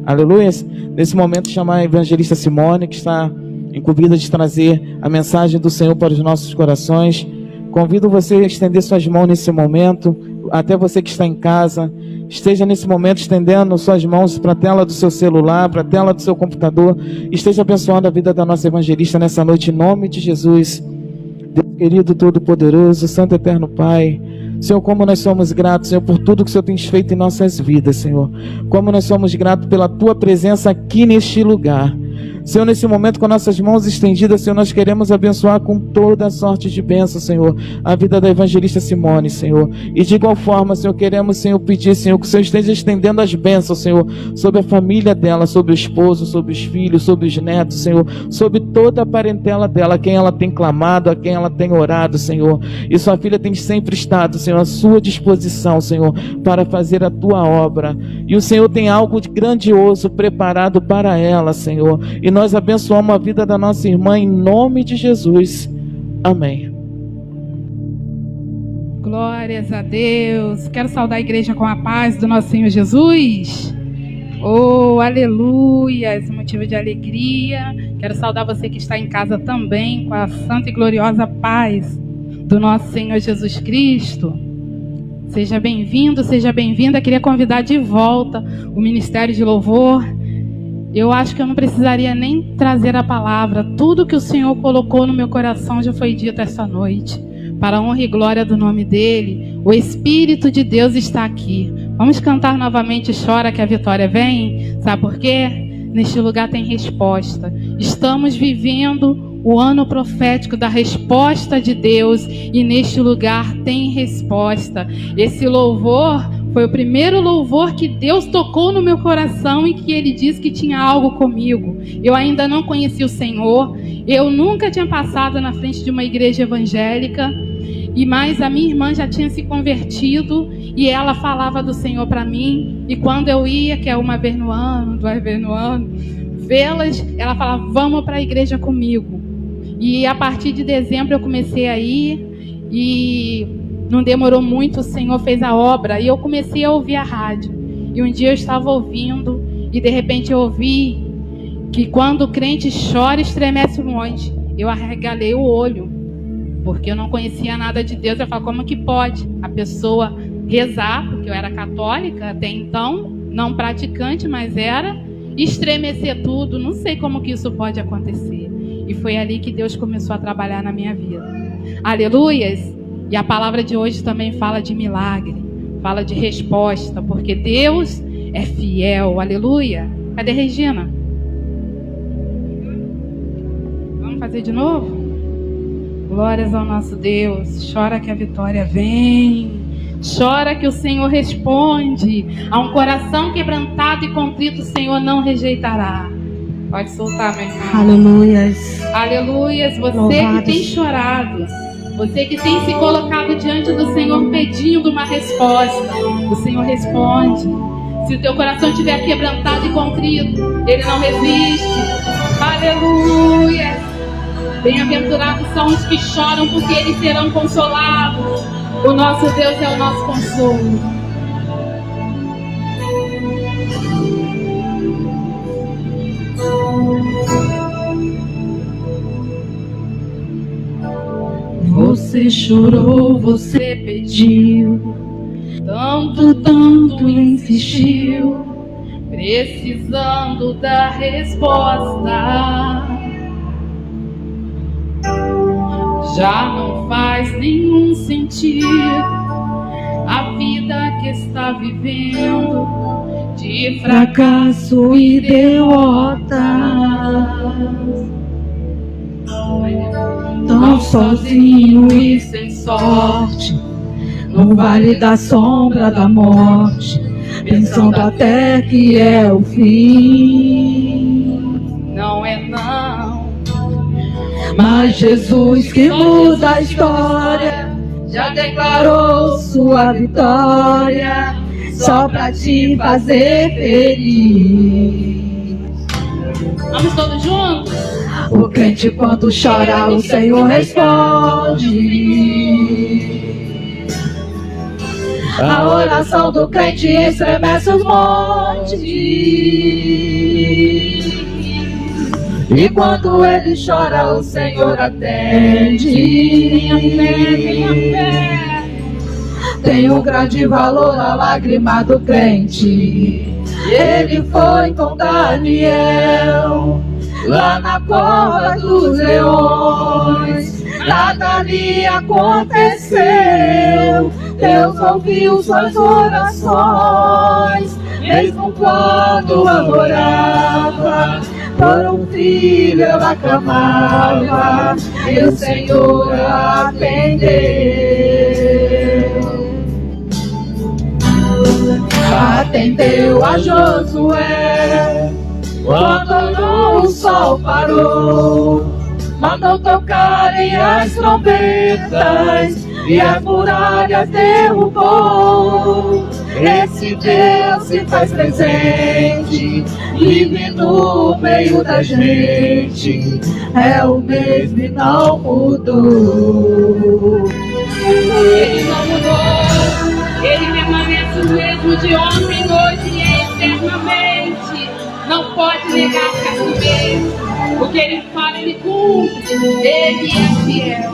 Aleluia. Nesse momento, chamar a evangelista Simone, que está incumbida de trazer a mensagem do Senhor para os nossos corações. Convido você a estender suas mãos nesse momento, até você que está em casa, esteja nesse momento estendendo suas mãos para a tela do seu celular, para a tela do seu computador, esteja abençoando a vida da nossa evangelista nessa noite, em nome de Jesus. Deus querido, todo-poderoso, Santo Eterno Pai, Senhor, como nós somos gratos, Senhor, por tudo que o Senhor tem feito em nossas vidas, Senhor. Como nós somos gratos pela Tua presença aqui neste lugar. Senhor, nesse momento, com nossas mãos estendidas, Senhor, nós queremos abençoar com toda a sorte de bênção, Senhor, a vida da evangelista Simone, Senhor. E de igual forma, Senhor, queremos, Senhor, pedir, Senhor, que o Senhor esteja estendendo as bênçãos, Senhor, sobre a família dela, sobre o esposo, sobre os filhos, sobre os netos, Senhor, sobre toda a parentela dela, a quem ela tem clamado, a quem ela tem orado, Senhor. E sua filha tem sempre estado, Senhor, à sua disposição, Senhor, para fazer a Tua obra. E o Senhor tem algo de grandioso preparado para ela, Senhor. E nós abençoamos a vida da nossa irmã em nome de Jesus. Amém. Glórias a Deus. Quero saudar a igreja com a paz do nosso Senhor Jesus. Oh, aleluia, esse motivo de alegria. Quero saudar você que está em casa também com a santa e gloriosa paz do nosso Senhor Jesus Cristo. Seja bem-vindo, seja bem-vinda. Queria convidar de volta o Ministério de Louvor. Eu acho que eu não precisaria nem trazer a palavra. Tudo que o Senhor colocou no meu coração já foi dito esta noite. Para a honra e glória do nome dEle, o Espírito de Deus está aqui. Vamos cantar novamente Chora que a Vitória Vem? Sabe por quê? Neste lugar tem resposta. Estamos vivendo o ano profético da resposta de Deus e neste lugar tem resposta. Esse louvor foi o primeiro louvor que Deus tocou no meu coração e que Ele disse que tinha algo comigo. Eu ainda não conhecia o Senhor, eu nunca tinha passado na frente de uma igreja evangélica, mas a minha irmã já tinha se convertido e ela falava do Senhor para mim. E quando eu ia, que é uma vez no ano, 2 vezes no ano, vê-las, ela falava, vamos para a igreja comigo. E a partir de dezembro eu comecei a ir e não demorou muito, o Senhor fez a obra e eu comecei a ouvir a rádio. E um dia eu estava ouvindo e de repente eu ouvi que quando o crente chora, estremece o monte. Eu arregalei o olho, porque eu não conhecia nada de Deus. Eu falei, como que pode a pessoa rezar, porque eu era católica até então, não praticante, mas era, estremecer tudo, não sei como que isso pode acontecer. E foi ali que Deus começou a trabalhar na minha vida. Aleluias! E a palavra de hoje também fala de milagre, fala de resposta, porque Deus é fiel. Aleluia! Cadê Regina? Vamos fazer de novo? Glórias ao nosso Deus. Chora que a vitória vem. Chora que o Senhor responde. A um coração quebrantado e contrito o Senhor não rejeitará. Pode soltar, meu irmão. Aleluias. Aleluias. Você Louvados. que tem chorado, você que tem se colocado diante do Senhor pedindo uma resposta, o Senhor responde. Se o teu coração estiver quebrantado e contrito, Ele não resiste. Aleluia. Bem-aventurados são os que choram, porque eles serão consolados. O nosso Deus é o nosso consolo. Você chorou, você pediu, tanto insistiu, precisando da resposta. Já não faz nenhum sentido a vida que está vivendo, de fracasso e derrota. Tão sozinho e sem sorte, no vale da sombra da morte, pensando até que é o fim. Não é não, mas Jesus que muda a história já declarou sua vitória, só pra te fazer feliz. Vamos todos juntos? O crente quando chora, o Senhor responde. A oração do crente estremece os montes. E quando ele chora, o Senhor atende. Minha fé. Tem um grande valor a lágrima do crente. Ele foi com Daniel lá na cova dos leões. Nada lhe aconteceu. Deus ouviu suas orações, mesmo quando adorava. Por um filho ela clamava, e o Senhor atendeu. Atendeu a Josué quando o sol parou. Mandou tocarem as trombetas e as muralhas derrubou. Esse Deus se faz presente, vive no meio da gente. É o mesmo e não mudou. Ele não mudou. Ele permanece o mesmo de ontem, hoje e eternamente. Não pode negar que é o mesmo. O que ele fala, ele cumpre. Ele é fiel.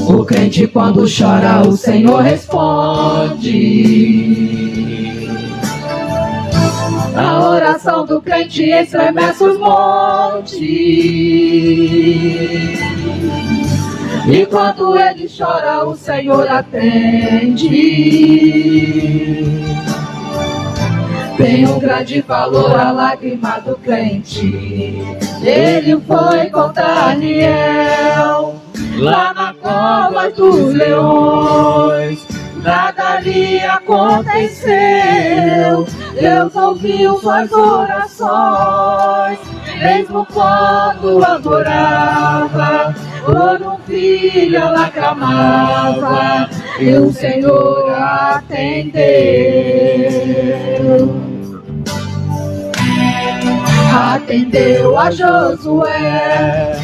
O crente quando chora, o Senhor responde. A oração do crente estremece os montes. E quando ele chora, o Senhor atende. Tem um grande valor a lágrima do crente. Ele foi com Daniel lá na cova dos leões. Nada lhe aconteceu. Deus ouviu suas orações, mesmo quando adorava. Por um filho ela clamava, e o Senhor atendeu. Atendeu a Josué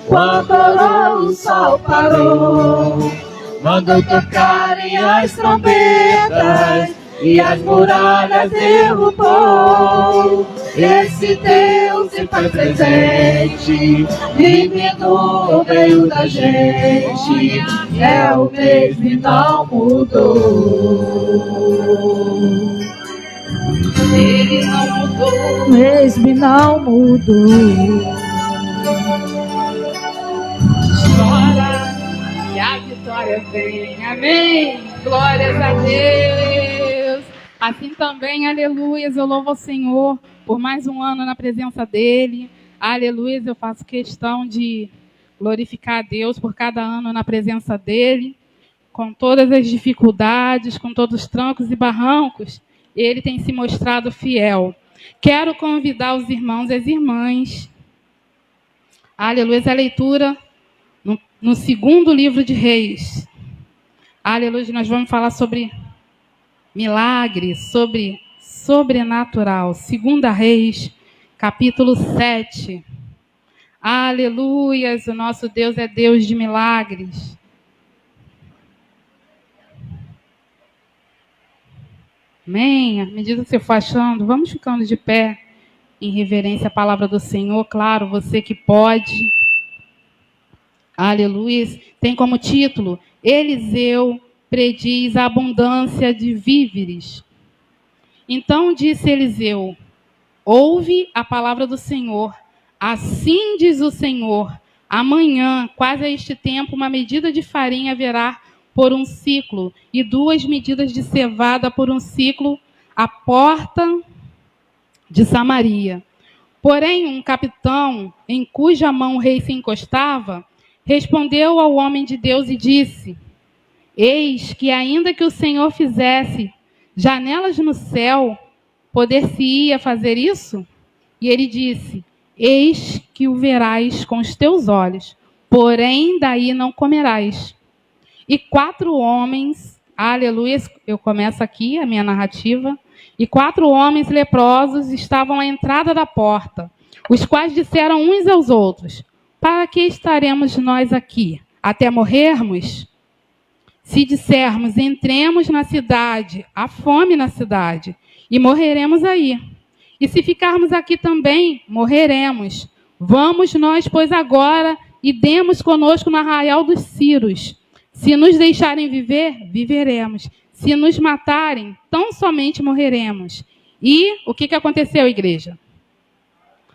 quando o sol parou. Mandou tocarem as trombetas e as muralhas derrubou. Esse Deus se faz presente, vive no meio da gente. É o mesmo e não mudou. Ele não mudou. Mesmo e não mudou. Chora e a vitória vem. Amém. Glórias a Deus. Assim também, aleluias, eu louvo ao Senhor por mais um ano na presença dEle. Aleluias, eu faço questão de glorificar a Deus por cada ano na presença dEle, com todas as dificuldades, com todos os trancos e barrancos, Ele tem se mostrado fiel. Quero convidar os irmãos e as irmãs, aleluia, a leitura no segundo livro de Reis. Aleluia, nós vamos falar sobre milagres, sobre sobrenatural. Segunda Reis, capítulo 7. Aleluias, o nosso Deus é Deus de milagres. Amém? À medida que você for achando, vamos ficando de pé em reverência à palavra do Senhor. Claro, você que pode. Aleluia. Tem como título: Eliseu prediz a abundância de víveres. Então disse Eliseu: ouve a palavra do Senhor. Assim diz o Senhor: amanhã, quase a este tempo, uma medida de farinha haverá por um ciclo, e 2 medidas de cevada por um ciclo, à porta de Samaria. Porém, um capitão, em cuja mão o rei se encostava, respondeu ao homem de Deus e disse: eis que, ainda que o Senhor fizesse janelas no céu, poder-se-ia fazer isso? E ele disse: eis que o verás com os teus olhos, porém daí não comerás. E 4 homens, aleluia, eu começo aqui a minha narrativa, e 4 homens leprosos estavam à entrada da porta, os quais disseram uns aos outros: para que estaremos nós aqui? Até morrermos? Se dissermos, entremos na cidade, há fome na cidade, e morreremos aí. E se ficarmos aqui também, morreremos. Vamos nós, pois, agora, e demos conosco no arraial dos Círios. Se nos deixarem viver, viveremos. Se nos matarem, tão somente morreremos. E o que aconteceu, igreja?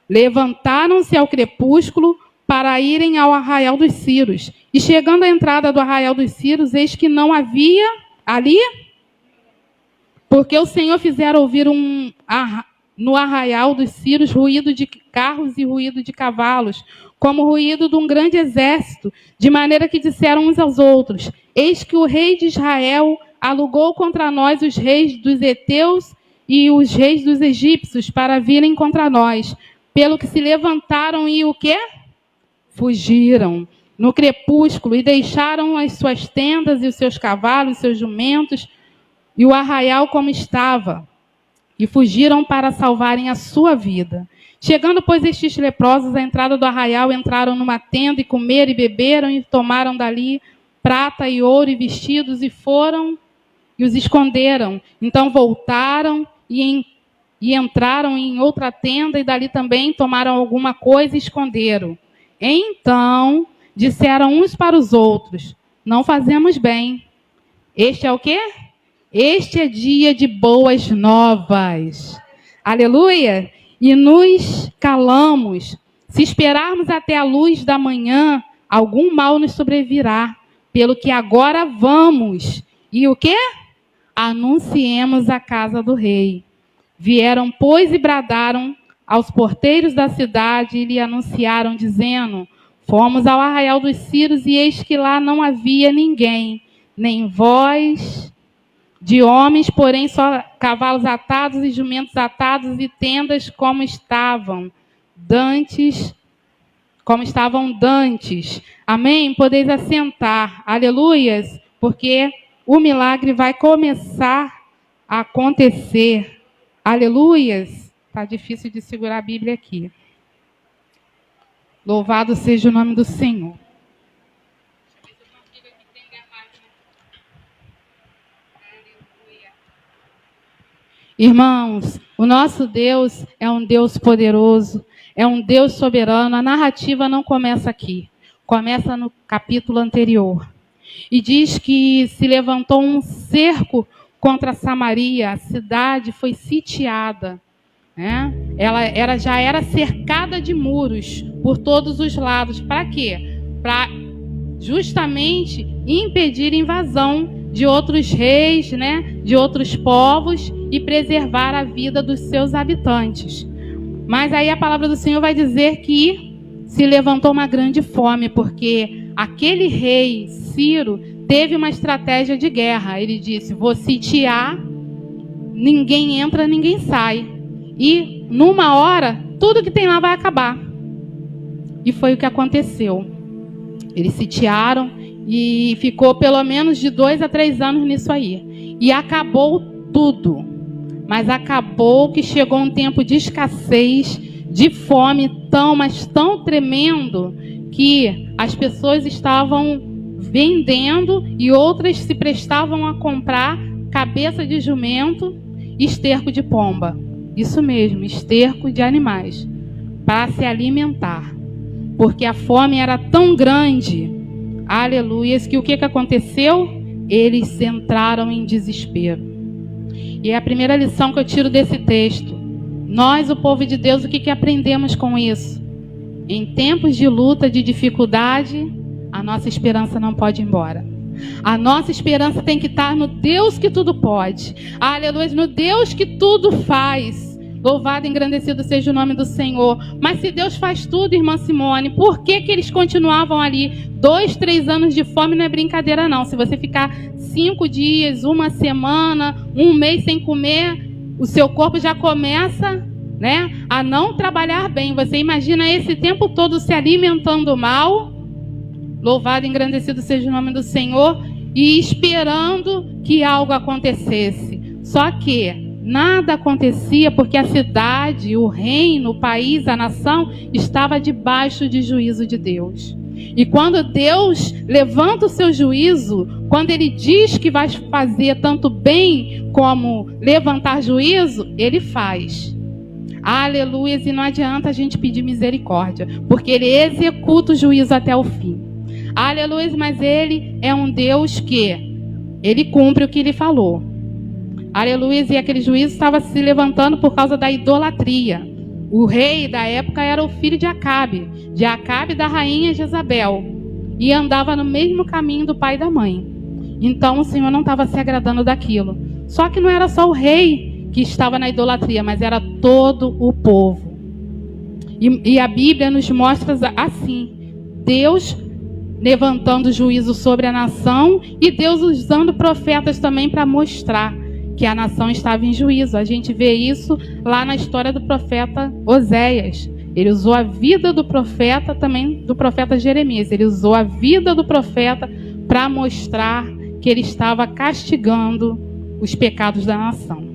Levantaram-se ao crepúsculo para irem ao arraial dos Círios. E chegando à entrada do arraial dos Círios, eis que não havia ali, porque o Senhor fizera ouvir no arraial dos Círios ruído de carros e ruído de cavalos, como ruído de um grande exército, de maneira que disseram uns aos outros: eis que o rei de Israel alugou contra nós os reis dos heteus e os reis dos egípcios para virem contra nós. Pelo que se levantaram e o quê? Fugiram no crepúsculo e deixaram as suas tendas e os seus cavalos, os seus jumentos e o arraial como estava, e fugiram para salvarem a sua vida. Chegando, pois, estes leprosos à entrada do arraial, entraram numa tenda e comeram e beberam e tomaram dali prata e ouro e vestidos e foram e os esconderam. Então voltaram e entraram em outra tenda e dali também tomaram alguma coisa e esconderam. Então disseram uns para os outros: não fazemos bem. Este é o quê? Este é dia de boas novas. Aleluia! E nos calamos. Se esperarmos até a luz da manhã, algum mal nos sobrevirá. Pelo que agora vamos. E o quê? Anunciemos a casa do rei. Vieram, pois, e bradaram aos porteiros da cidade e lhe anunciaram, dizendo: fomos ao arraial dos Círios e eis que lá não havia ninguém, nem voz de homens, porém só cavalos atados e jumentos atados e tendas como estavam dantes. Amém? Podeis assentar. Aleluias, porque o milagre vai começar a acontecer. Aleluias. Está difícil de segurar a Bíblia aqui. Louvado seja o nome do Senhor. Irmãos, o nosso Deus é um Deus poderoso, é um Deus soberano. A narrativa não começa aqui, começa no capítulo anterior. E diz que se levantou um cerco contra Samaria, a cidade foi sitiada. Ela já era cercada de muros por todos os lados. Para quê? Para justamente impedir a invasão de outros reis, de outros povos e preservar a vida dos seus habitantes. Mas aí a palavra do Senhor vai dizer que se levantou uma grande fome, porque aquele rei, Ciro, teve uma estratégia de guerra. Ele disse: vou sitiar, ninguém entra, ninguém sai. E numa hora, tudo que tem lá vai acabar. E foi o que aconteceu. Eles sitiaram e ficou pelo menos de 2 a 3 anos nisso aí. E acabou tudo. Mas acabou que chegou um tempo de escassez, de fome mas tão tremendo, que as pessoas estavam vendendo e outras se prestavam a comprar cabeça de jumento e esterco de pomba. Isso mesmo, esterco de animais, para se alimentar. Porque a fome era tão grande, aleluias, que o que aconteceu? Eles entraram em desespero. E é a primeira lição que eu tiro desse texto. Nós, o povo de Deus, o que aprendemos com isso? Em tempos de luta, de dificuldade, a nossa esperança não pode ir embora. A nossa esperança tem que estar no Deus que tudo pode. Aleluia, no Deus que tudo faz. Louvado e engrandecido seja o nome do Senhor. Mas se Deus faz tudo, irmã Simone, por que eles continuavam ali? 2, 3 anos de fome não é brincadeira não. Se você ficar 5 dias, 1 semana, 1 mês sem comer, o seu corpo já começa, a não trabalhar bem. Você imagina esse tempo todo se alimentando mal. Louvado e engrandecido seja o nome do Senhor. E esperando que algo acontecesse. Só que nada acontecia porque a cidade, o reino, o país, a nação estava debaixo de juízo de Deus. E quando Deus levanta o seu juízo, quando Ele diz que vai fazer tanto bem como levantar juízo, Ele faz. Aleluia, e não adianta a gente pedir misericórdia, porque Ele executa o juízo até o fim. Aleluia, mas Ele é um Deus que Ele cumpre o que Ele falou. Aleluia, e aquele juízo estava se levantando por causa da idolatria. O rei da época era o filho de Acabe e da rainha Jezabel, e andava no mesmo caminho do pai e da mãe. Então o Senhor não estava se agradando daquilo. Só que não era só o rei que estava na idolatria, mas era todo o povo. E a Bíblia nos mostra assim, Deus levantando juízo sobre a nação e Deus usando profetas também para mostrar que a nação estava em juízo. A gente vê isso lá na história do profeta Oséias. Ele usou a vida do profeta, também do profeta Jeremias. Ele usou a vida do profeta para mostrar que ele estava castigando os pecados da nação.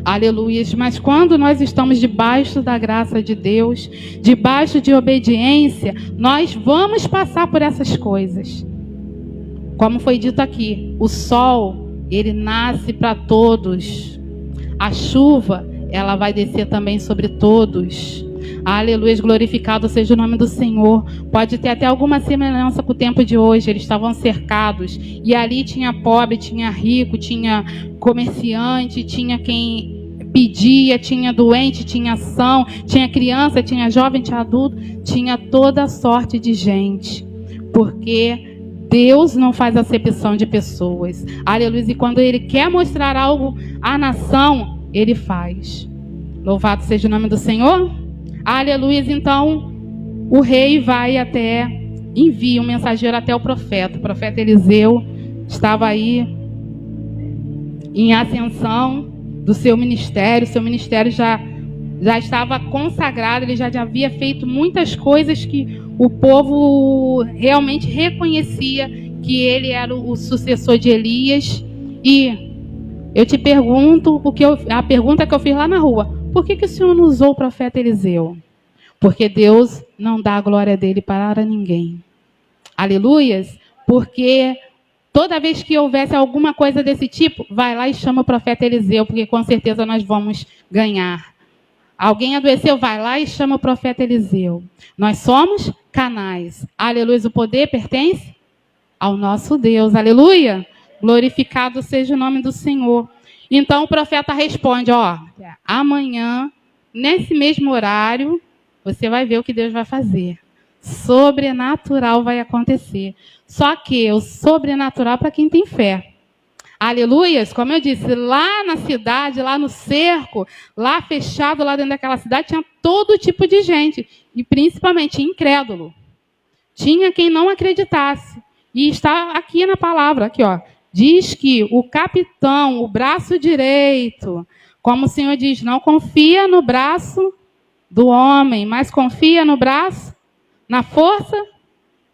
Aleluias. Mas quando nós estamos debaixo da graça de Deus, debaixo de obediência, nós vamos passar por essas coisas. Como foi dito aqui, o sol, ele nasce para todos. A chuva, ela vai descer também sobre todos. Aleluia, glorificado seja o nome do Senhor. Pode ter até alguma semelhança com o tempo de hoje. Eles estavam cercados. E ali tinha pobre, tinha rico, tinha comerciante, tinha quem pedia, tinha doente, tinha ação, tinha criança, tinha jovem, tinha adulto, tinha toda sorte de gente. Porque Deus não faz acepção de pessoas. Aleluia. E quando Ele quer mostrar algo à nação, Ele faz. Louvado seja o nome do Senhor. Aleluia. Então, o rei vai envia um mensageiro até o profeta. O profeta Eliseu estava aí em ascensão do seu ministério. Seu ministério já estava consagrado. Ele já havia feito muitas coisas que o povo realmente reconhecia que ele era o sucessor de Elias. E eu te pergunto, a pergunta que eu fiz lá na rua: por que o Senhor não usou o profeta Eliseu? Porque Deus não dá a glória dele para ninguém. Aleluias. Porque toda vez que houvesse alguma coisa desse tipo, vai lá e chama o profeta Eliseu, porque com certeza nós vamos ganhar. Alguém adoeceu, vai lá e chama o profeta Eliseu. Nós somos canais. Aleluia. O poder pertence ao nosso Deus. Aleluia. Glorificado seja o nome do Senhor. Então o profeta responde: amanhã, nesse mesmo horário, você vai ver o que Deus vai fazer. Sobrenatural vai acontecer. Só que o sobrenatural para quem tem fé. Aleluias, como eu disse, lá na cidade, lá no cerco, lá fechado, lá dentro daquela cidade, tinha todo tipo de gente, e principalmente incrédulo. Tinha quem não acreditasse. E está aqui na palavra, aqui, diz que o capitão, o braço direito, como o Senhor diz, não confia no braço do homem, mas confia no braço, na força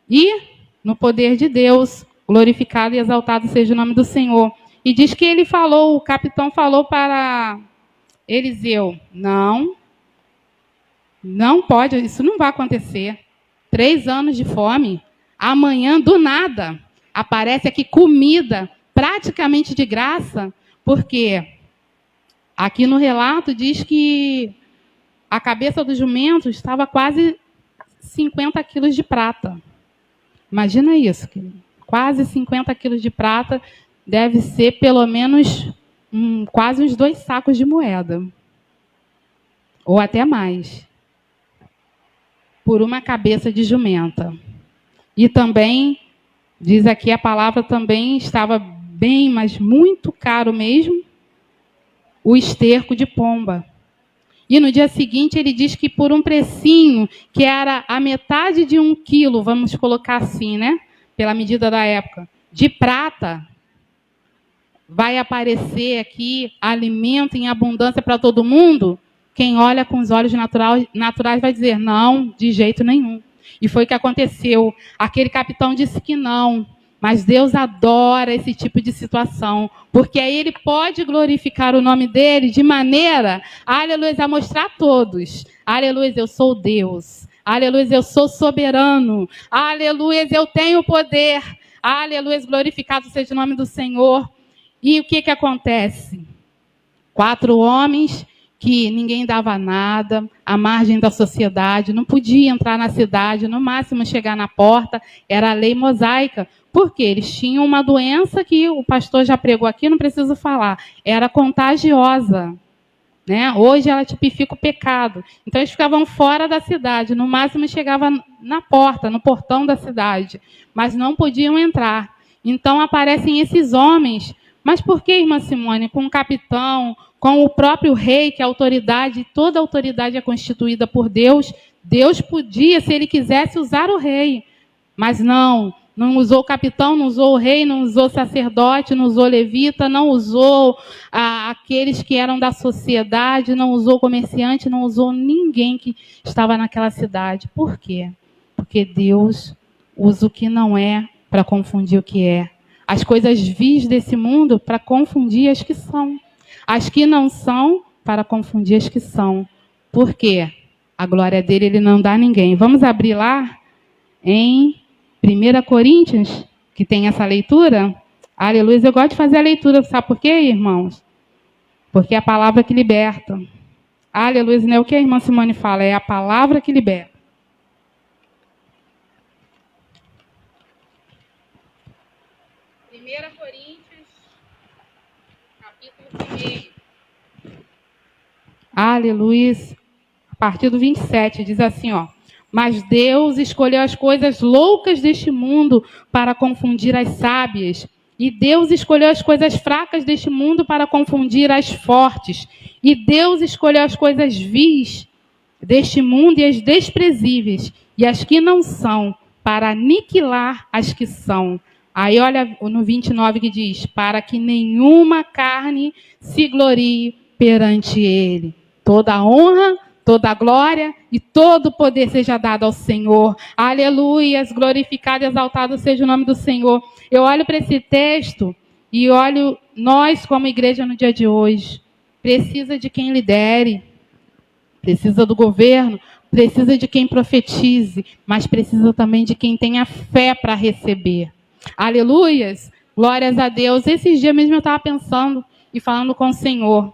e no poder de Deus. Glorificado e exaltado seja o nome do Senhor. E diz que o capitão falou para Eliseu: não pode, isso não vai acontecer. 3 anos de fome, amanhã do nada aparece aqui comida, praticamente de graça, porque aqui no relato diz que a cabeça do jumento estava quase 50 quilos de prata. Imagina isso, querido. Quase 50 quilos de prata, deve ser pelo menos quase uns 2 sacos de moeda. Ou até mais. Por uma cabeça de jumenta. E também, diz aqui a palavra, também estava bem, mas muito caro mesmo, o esterco de pomba. E no dia seguinte ele diz que por um precinho, que era a metade de 1 quilo, vamos colocar assim, né? Pela medida da época, de prata, vai aparecer aqui alimento em abundância para todo mundo. Quem olha com os olhos naturais vai dizer: não, de jeito nenhum. E foi o que aconteceu. Aquele capitão disse que não Mas Deus adora esse tipo de situação, porque aí Ele pode glorificar o nome dEle de maneira, aleluia, a mostrar a todos, aleluia, eu sou Deus, aleluia, eu sou soberano, aleluia, eu tenho poder, aleluia, glorificado seja o nome do Senhor. E o que acontece? 4 homens que ninguém dava nada, à margem da sociedade, não podia entrar na cidade, no máximo chegar na porta, era a lei mosaica. Por quê? Eles tinham uma doença que o pastor já pregou aqui, não preciso falar, era contagiosa. Né? Hoje ela tipifica o pecado. Então eles ficavam fora da cidade, no máximo chegavam na porta, no portão da cidade, mas não podiam entrar. Então aparecem esses homens. Mas por que, irmã Simone? Com o capitão, com o próprio rei, que a autoridade, toda a autoridade é constituída por Deus, Deus podia, se ele quisesse, usar o rei. Mas não usou o capitão, não usou o rei, não usou o sacerdote, não usou o levita, não usou aqueles que eram da sociedade, não usou o comerciante, não usou ninguém que estava naquela cidade. Por quê? Porque Deus usa o que não é para confundir o que é. As coisas vis desse mundo para confundir as que são. As que não são para confundir as que são. Por quê? A glória dele ele não dá a ninguém. Vamos abrir lá em 1 Coríntios, que tem essa leitura. Aleluia, eu gosto de fazer a leitura. Sabe por quê, irmãos? Porque é a palavra que liberta. Aleluia, não é o que a irmã Simone fala, é a palavra que liberta. 1 Coríntios, capítulo 1. Aleluia. A partir do 27, diz assim, ó. Mas Deus escolheu as coisas loucas deste mundo para confundir as sábias. E Deus escolheu as coisas fracas deste mundo para confundir as fortes. E Deus escolheu as coisas vis deste mundo e as desprezíveis, e as que não são, para aniquilar as que são. Aí olha no 29 que diz, para que nenhuma carne se glorie perante ele. Toda a honra, toda a glória e todo o poder seja dado ao Senhor. Aleluias, glorificado e exaltado seja o nome do Senhor. Eu olho para esse texto e olho nós como igreja no dia de hoje. Precisa de quem lidere, precisa do governo, precisa de quem profetize, mas precisa também de quem tenha fé para receber. Aleluias, glórias a Deus. Esses dias mesmo eu estava pensando e falando com o Senhor.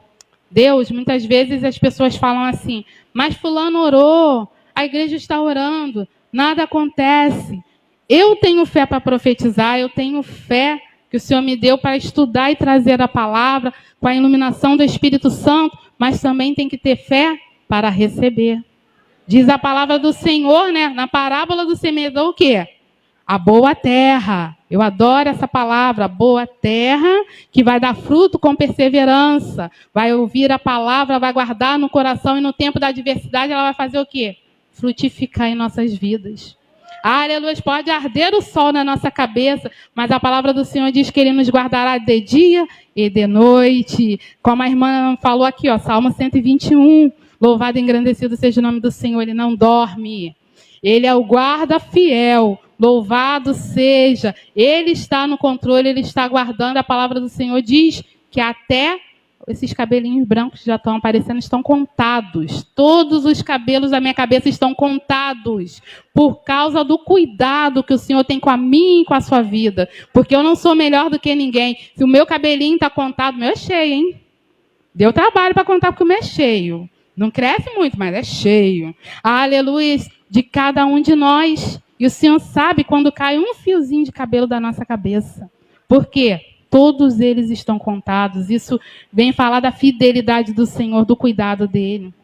Deus, muitas vezes as pessoas falam assim, mas fulano orou, a igreja está orando, nada acontece. Eu tenho fé para profetizar, eu tenho fé que o Senhor me deu para estudar e trazer a palavra com a iluminação do Espírito Santo, mas também tem que ter fé para receber. Diz a palavra do Senhor, né? Na parábola do semeador, o quê? A boa terra. Eu adoro essa palavra, boa terra, que vai dar fruto com perseverança. Vai ouvir a palavra, vai guardar no coração e no tempo da adversidade ela vai fazer o quê? Frutificar em nossas vidas. Aleluia, pode arder o sol na nossa cabeça, mas a palavra do Senhor diz que Ele nos guardará de dia e de noite. Como a irmã falou aqui, ó, Salmo 121. Louvado e engrandecido seja o nome do Senhor, Ele não dorme. Ele é o guarda fiel. Louvado seja. Ele está no controle, Ele está guardando. A palavra do Senhor diz que até esses cabelinhos brancos que já estão aparecendo estão contados. Todos os cabelos da minha cabeça estão contados por causa do cuidado que o Senhor tem com a mim e com a sua vida. Porque eu não sou melhor do que ninguém. Se o meu cabelinho está contado, o meu é cheio, hein? Deu trabalho para contar porque o meu é cheio. Não cresce muito, mas é cheio. Aleluia, de cada um de nós. E o Senhor sabe quando cai um fiozinho de cabelo da nossa cabeça. Por quê? Todos eles estão contados. Isso vem falar da fidelidade do Senhor, do cuidado dele.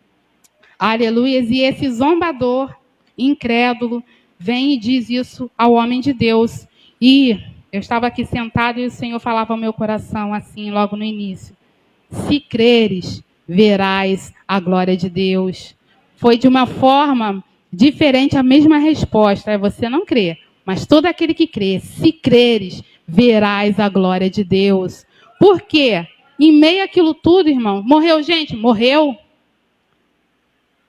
Aleluia. E esse zombador, incrédulo, vem e diz isso ao homem de Deus. E eu estava aqui sentado e o Senhor falava ao meu coração assim, logo no início. Se creres, verás a glória de Deus. Foi de uma forma diferente a mesma resposta. É você não crê, mas todo aquele que crê, se creres, verás a glória de Deus. Por quê? Em meio àquilo tudo, irmão, morreu gente? Morreu.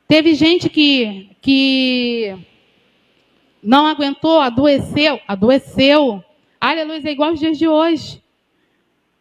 Teve gente que não aguentou, adoeceu. Aleluia, é igual aos dias de hoje.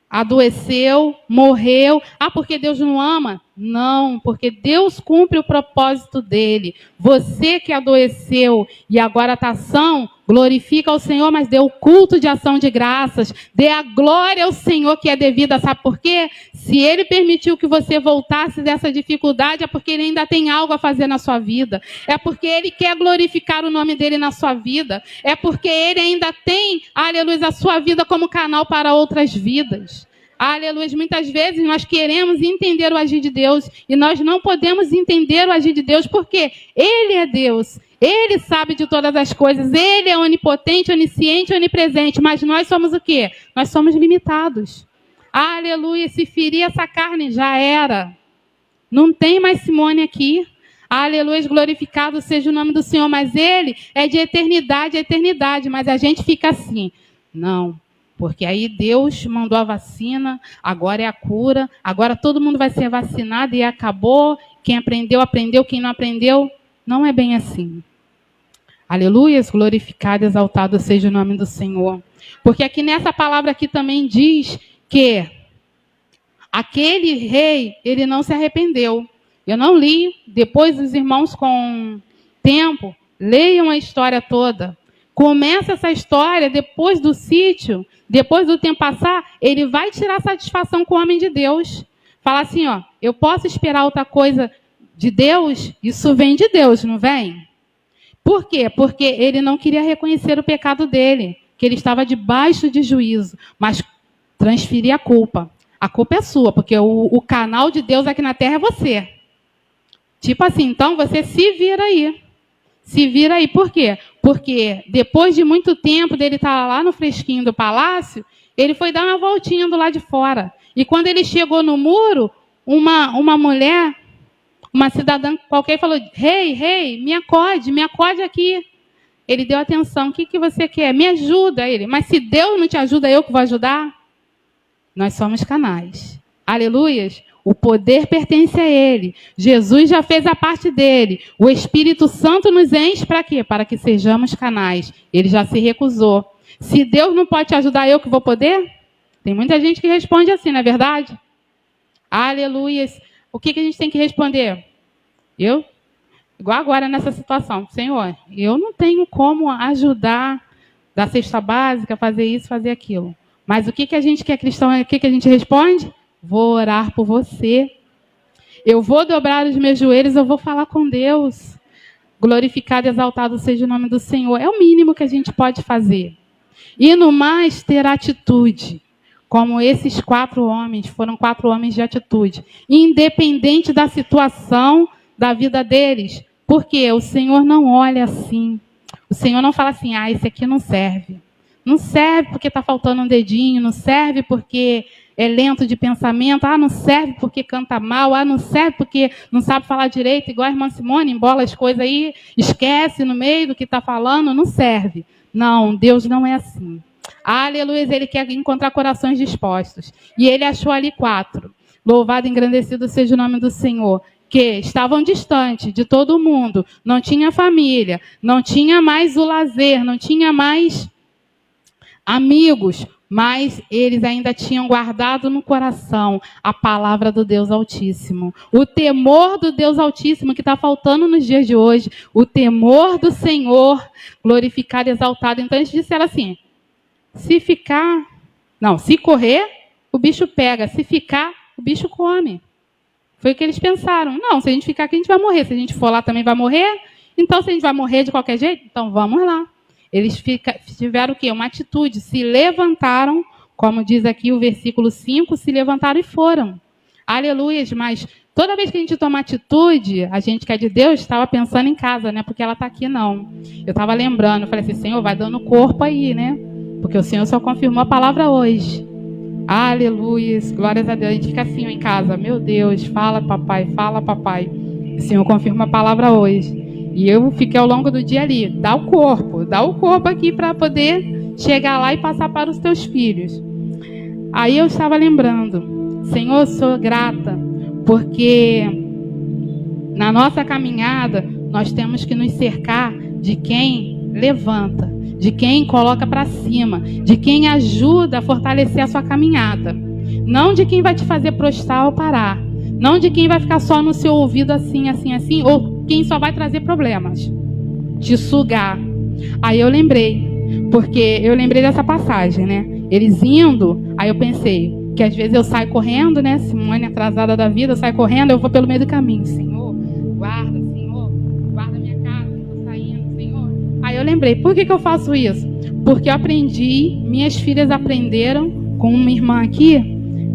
Adoeceu, morreu. Ah, porque Deus não ama? Não, porque Deus cumpre o propósito dele. Você que adoeceu e agora está são, glorifica ao Senhor, mas dê o culto de ação de graças. Dê a glória ao Senhor que é devida. Sabe por quê? Se ele permitiu que você voltasse dessa dificuldade, é porque ele ainda tem algo a fazer na sua vida. É porque ele quer glorificar o nome dele na sua vida. É porque ele ainda tem, aleluia, a sua vida como canal para outras vidas. Aleluia, muitas vezes nós queremos entender o agir de Deus e nós não podemos entender o agir de Deus porque Ele é Deus, Ele sabe de todas as coisas, Ele é onipotente, onisciente, onipresente, mas nós somos o quê? Nós somos limitados. Aleluia, se ferir essa carne já era. Não tem mais Simone aqui. Aleluia, glorificado seja o nome do Senhor, mas Ele é de eternidade a eternidade, mas a gente fica assim, não. Porque aí Deus mandou a vacina, agora é a cura, agora todo mundo vai ser vacinado e acabou. Quem aprendeu, aprendeu, quem não aprendeu, não é bem assim. Aleluia, glorificado, exaltado seja o nome do Senhor. Porque aqui nessa palavra aqui também diz que aquele rei, ele não se arrependeu. Eu não li, depois os irmãos com tempo, leiam a história toda. Começa essa história, depois do sítio, depois do tempo passar, ele vai tirar satisfação com o homem de Deus. Fala assim, ó, eu posso esperar outra coisa de Deus? Isso vem de Deus, não vem? Por quê? Porque ele não queria reconhecer o pecado dele, que ele estava debaixo de juízo, mas transferir a culpa. A culpa é sua, porque o canal de Deus aqui na terra é você. Tipo assim, então você se vira aí. Se vira aí, por quê? Porque depois de muito tempo dele estar lá no fresquinho do palácio, ele foi dar uma voltinha do lado de fora. E quando ele chegou no muro, uma mulher, uma cidadã qualquer, falou, rei, me acode aqui. Ele deu atenção, o que você quer? Me ajuda. Ele, mas se Deus não te ajuda, eu que vou ajudar? Nós somos canais. Aleluias. O poder pertence a Ele. Jesus já fez a parte dele. O Espírito Santo nos enche para quê? Para que sejamos canais. Ele já se recusou. Se Deus não pode te ajudar, eu que vou poder? Tem muita gente que responde assim, não é verdade? Aleluia. O que a gente tem que responder? Eu? Igual agora nessa situação. Senhor, eu não tenho como ajudar da cesta básica, fazer isso, fazer aquilo. Mas o que a gente que é cristão, o que a gente responde? Vou orar por você. Eu vou dobrar os meus joelhos, eu vou falar com Deus. Glorificado e exaltado seja o nome do Senhor. É o mínimo que a gente pode fazer. E no mais, ter atitude. Como esses 4 homens, foram 4 homens de atitude. Independente da situação da vida deles. Porque o Senhor não olha assim. O Senhor não fala assim, esse aqui não serve. Não serve porque está faltando um dedinho, não serve porque é lento de pensamento, não serve porque canta mal, não serve porque não sabe falar direito, igual a irmã Simone, embola as coisas aí, esquece no meio do que está falando, não serve. Não, Deus não é assim. Aleluia, Ele quer encontrar corações dispostos. E Ele achou ali 4. Louvado e engrandecido seja o nome do Senhor. Que estavam distantes de todo mundo, não tinha família, não tinha mais o lazer, não tinha mais amigos, mas eles ainda tinham guardado no coração a palavra do Deus Altíssimo. O temor do Deus Altíssimo que está faltando nos dias de hoje. O temor do Senhor, glorificado e exaltado. Então eles disseram assim, se correr, o bicho pega. Se ficar, o bicho come. Foi o que eles pensaram. Não, se a gente ficar aqui, a gente vai morrer. Se a gente for lá, também vai morrer. Então, se a gente vai morrer de qualquer jeito, então vamos lá. Eles tiveram o quê? Uma atitude. Se levantaram, como diz aqui o versículo 5, se levantaram e foram. Aleluias, mas toda vez que a gente toma atitude, a gente que é de Deus, estava pensando em casa, né? Porque ela está aqui, não. Eu estava lembrando, eu falei assim, Senhor, vai dando corpo aí, né? Porque o Senhor só confirmou a palavra hoje. Aleluias, glórias a Deus. A gente fica assim em casa, meu Deus, fala papai. O Senhor confirma a palavra hoje. E eu fiquei ao longo do dia ali, dá o corpo aqui para poder chegar lá e passar para os teus filhos. Aí eu estava lembrando, Senhor, sou grata, porque na nossa caminhada nós temos que nos cercar de quem levanta, de quem coloca para cima, de quem ajuda a fortalecer a sua caminhada. Não de quem vai te fazer prostrar ou parar. Não de quem vai ficar só no seu ouvido assim, ou quem só vai trazer problemas, te sugar. Aí eu lembrei, porque eu lembrei dessa passagem, né? Eles indo, aí eu pensei que às vezes eu saio correndo, né? Simone atrasada da vida, eu saio correndo, eu vou pelo meio do caminho. Senhor, guarda minha casa, eu estou saindo, Senhor. Aí eu lembrei, por que eu faço isso? Porque eu aprendi, minhas filhas aprenderam com uma irmã aqui,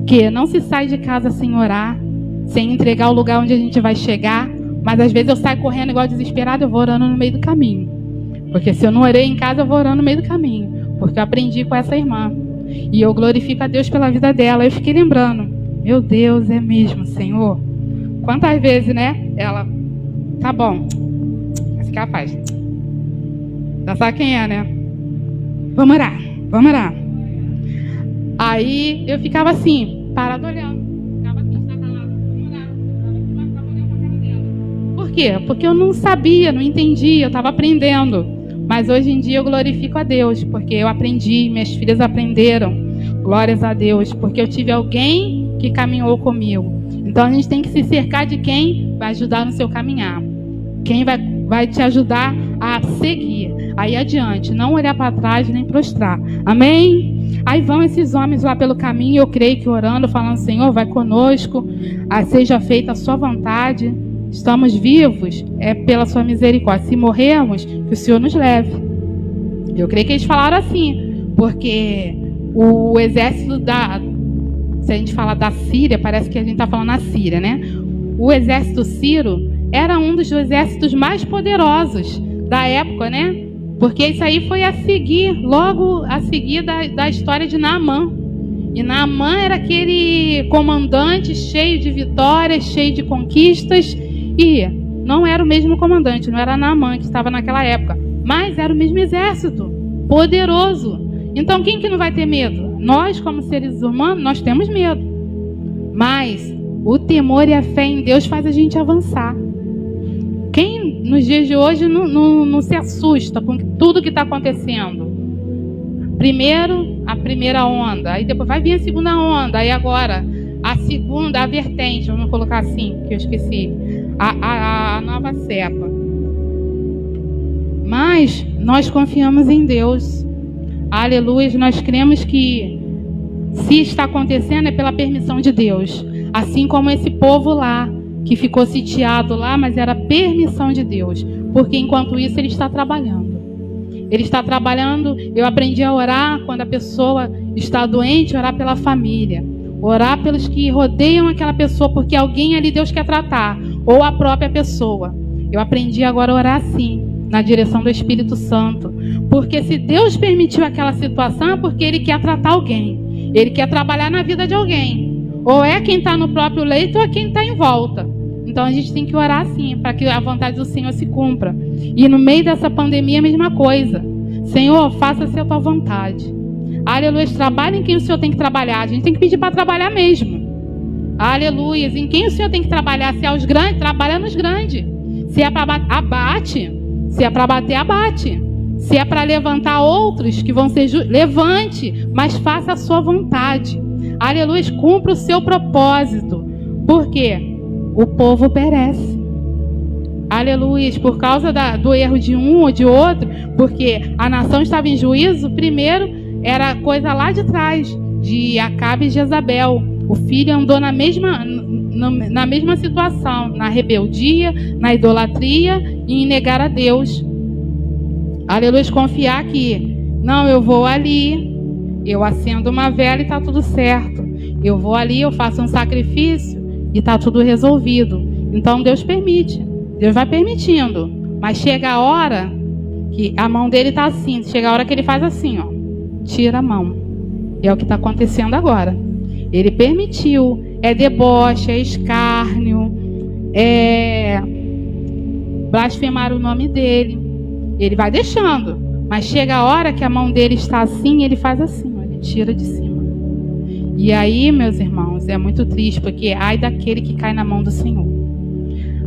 que não se sai de casa sem orar, sem entregar o lugar onde a gente vai chegar. Mas às vezes eu saio correndo igual desesperado, eu vou orando no meio do caminho. Porque se eu não orei em casa, eu vou orando no meio do caminho. Porque eu aprendi com essa irmã. E eu glorifico a Deus pela vida dela. Eu fiquei lembrando, meu Deus, é mesmo, Senhor. Quantas vezes, né? Ela, tá bom. Assim que ela faz. Já sabe quem é, né? Vamos orar. Aí eu ficava assim, parado olhando. Ficava assim, calado. Vamos orar. Ficava olhando pra cara dela. Por quê? Porque eu não sabia, não entendia, eu estava aprendendo. Mas hoje em dia eu glorifico a Deus, porque eu aprendi, minhas filhas aprenderam. Glórias a Deus, porque eu tive alguém que caminhou comigo. Então a gente tem que se cercar de quem vai ajudar no seu caminhar. Quem vai te ajudar a seguir. Aí adiante, não olhar para trás nem prostrar. Amém? Aí vão esses homens lá pelo caminho, eu creio que orando, falando, Senhor, vai conosco, seja feita a sua vontade. Estamos vivos, é pela sua misericórdia. Se morrermos, que o Senhor nos leve. Eu creio que eles falaram assim, porque o exército se a gente falar da Síria, parece que a gente está falando na Síria, né? O exército sírio era um dos exércitos mais poderosos da época, né? Porque isso aí foi logo a seguir da história de Naamã. E Naamã era aquele comandante cheio de vitórias, cheio de conquistas. E não era o mesmo comandante, não era Naamã que estava naquela época. Mas era o mesmo exército, poderoso. Então quem que não vai ter medo? Nós, como seres humanos, nós temos medo. Mas o temor e a fé em Deus faz a gente avançar. Quem nos dias de hoje não se assusta com tudo que está acontecendo? Primeiro, a primeira onda, aí depois vai vir a segunda onda, aí agora a segunda, a vertente, vamos colocar assim, que eu esqueci, a nova cepa. Mas nós confiamos em Deus. Aleluia, nós cremos que se está acontecendo é pela permissão de Deus. Assim como esse povo lá, que ficou sitiado lá, mas era permissão de Deus. Porque enquanto isso ele está trabalhando. Ele está trabalhando. Eu aprendi a orar quando a pessoa está doente, orar pela família. Orar pelos que rodeiam aquela pessoa, porque alguém ali Deus quer tratar. Ou a própria pessoa. Eu aprendi agora a orar assim, na direção do Espírito Santo. Porque se Deus permitiu aquela situação, é porque Ele quer tratar alguém. Ele quer trabalhar na vida de alguém. Ou é quem está no próprio leito, ou é quem está em volta. Então a gente tem que orar assim, para que a vontade do Senhor se cumpra. E no meio dessa pandemia, a mesma coisa. Senhor, faça-se a tua vontade. Aleluia, trabalhe em quem o Senhor tem que trabalhar. A gente tem que pedir para trabalhar mesmo. Aleluia, em quem o Senhor tem que trabalhar? Se é os grandes, trabalha nos grandes. Se é para abate. Se é para bater, abate. Se é para levantar outros que vão ser levante, mas faça a sua vontade. Aleluia, cumpra o seu propósito. Por quê? O povo perece. Aleluia, por causa do erro de um ou de outro, porque a nação estava em juízo. Primeiro era coisa lá de trás, de Acabe e Jezabel. O filho andou na mesma situação, na rebeldia, na idolatria e em negar a Deus. Aleluia, confiar que, não, eu vou ali, eu acendo uma vela e está tudo certo. Eu vou ali, eu faço um sacrifício e está tudo resolvido. Então Deus permite, Deus vai permitindo. Mas chega a hora que a mão dele está assim, chega a hora que ele faz assim, ó, tira a mão. É o que está acontecendo agora. Ele permitiu, é deboche, é escárnio, é blasfemar o nome dele. Ele vai deixando, mas chega a hora que a mão dele está assim, ele faz assim, ó, ele tira de cima. E aí, meus irmãos, é muito triste, porque ai daquele que cai na mão do Senhor.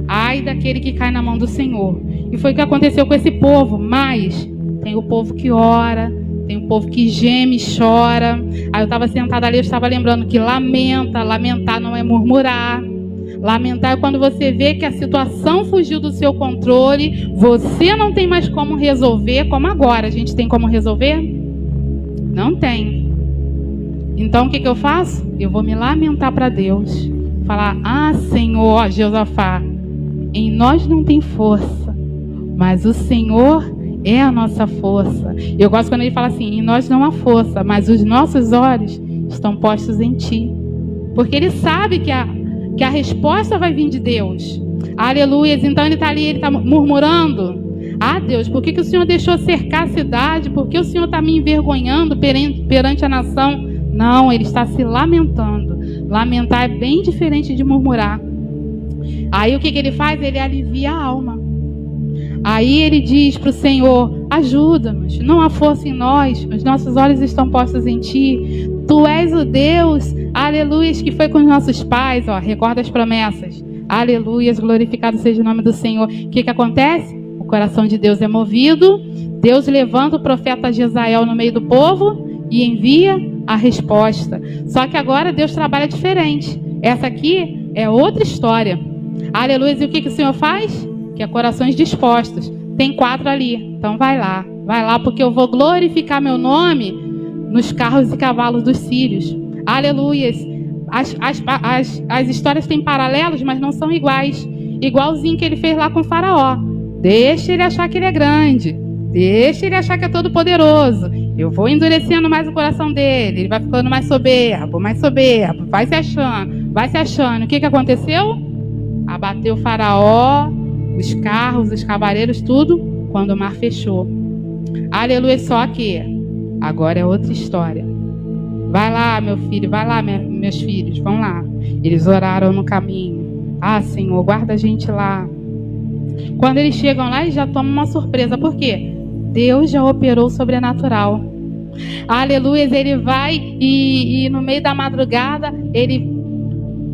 Ai daquele que cai na mão do Senhor. E foi o que aconteceu com esse povo, mas tem o povo que ora, tem o povo que geme e chora. Aí eu estava sentada ali, eu estava lembrando que lamentar não é murmurar. Lamentar é quando você vê que a situação fugiu do seu controle, você não tem mais como resolver, como agora. A gente tem como resolver? Não tem. Então o que eu faço? Eu vou me lamentar para Deus. Falar, Senhor, Jeosafá, em nós não tem força, mas o Senhor é a nossa força. Eu gosto quando ele fala assim, em nós não há força, mas os nossos olhos estão postos em Ti. Porque Ele sabe que a resposta vai vir de Deus. Aleluia. Então ele está ali, ele está murmurando. Deus, por que o Senhor deixou cercar a cidade? Por que o Senhor está me envergonhando perante a nação? Não, ele está se lamentando. Lamentar é bem diferente de murmurar. Aí o que ele faz? Ele alivia a alma. Aí ele diz para o Senhor, ajuda-nos, não há força em nós, os nossos olhos estão postos em Ti. Tu és o Deus, aleluia, que foi com os nossos pais, recorda as promessas. Aleluia, glorificado seja o nome do Senhor. O que acontece? O coração de Deus é movido, Deus levanta o profeta Jezael no meio do povo e envia a resposta. Só que agora Deus trabalha diferente. Essa aqui é outra história. Aleluia, e o que o Senhor faz? Que é corações dispostos. Tem 4 ali, então vai lá, porque eu vou glorificar meu nome nos carros e cavalos dos sírios. Aleluias. As histórias têm paralelos, mas não são iguais. Igualzinho que ele fez lá com o faraó. Deixa ele achar que ele é grande. Deixa ele achar que é todo poderoso. Eu vou endurecendo mais o coração dele. Ele vai ficando mais soberbo. Vai se achando. O que aconteceu? Abateu o faraó, os carros, os cavaleiros, tudo, quando o mar fechou. Aleluia, só que agora é outra história. Vai lá, meu filho, vai lá, meus filhos, vão lá. Eles oraram no caminho. Senhor, guarda a gente lá. Quando eles chegam lá, eles já tomam uma surpresa. Por quê? Deus já operou o sobrenatural. Aleluia, ele vai e no meio da madrugada, ele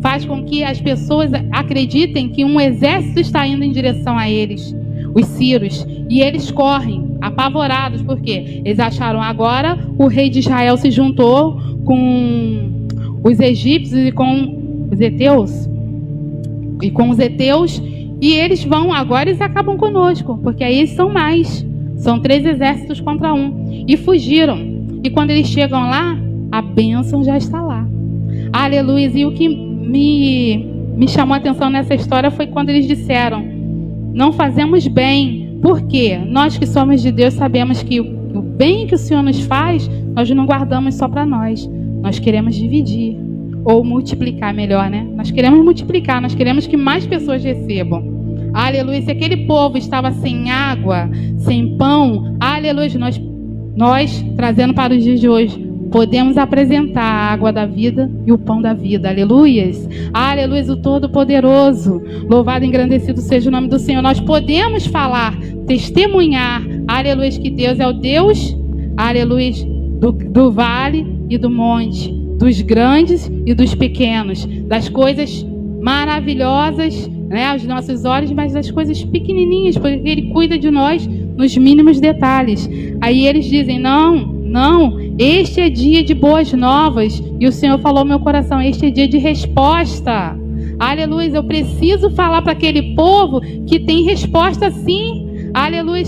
faz com que as pessoas acreditem que um exército está indo em direção a eles, os sírios, e eles correm, apavorados, porque eles acharam agora o rei de Israel se juntou com os egípcios e com os heteus, e eles vão, agora eles acabam conosco, porque aí eles são mais, são 3 exércitos contra 1, e fugiram, e quando eles chegam lá, a bênção já está lá. Aleluia, e o que me chamou a atenção nessa história foi quando eles disseram, não fazemos bem, porque nós que somos de Deus sabemos que o bem que o Senhor nos faz, nós não guardamos só para nós queremos dividir, ou multiplicar melhor, né? Nós queremos multiplicar, nós queremos que mais pessoas recebam. Aleluia, se aquele povo estava sem água, sem pão, aleluia, nós trazendo para os dias de hoje, podemos apresentar a água da vida e o pão da vida. Aleluias. Aleluias, o Todo-Poderoso. Louvado e engrandecido seja o nome do Senhor. Nós podemos falar, testemunhar, aleluias, que Deus é o Deus, aleluias, do vale e do monte, dos grandes e dos pequenos, das coisas maravilhosas, né, aos nossos olhos, mas das coisas pequenininhas, porque Ele cuida de nós nos mínimos detalhes. Aí eles dizem, não, este é dia de boas novas. E o Senhor falou ao meu coração, este é dia de resposta. Aleluia, eu preciso falar para aquele povo que tem resposta sim. Aleluia,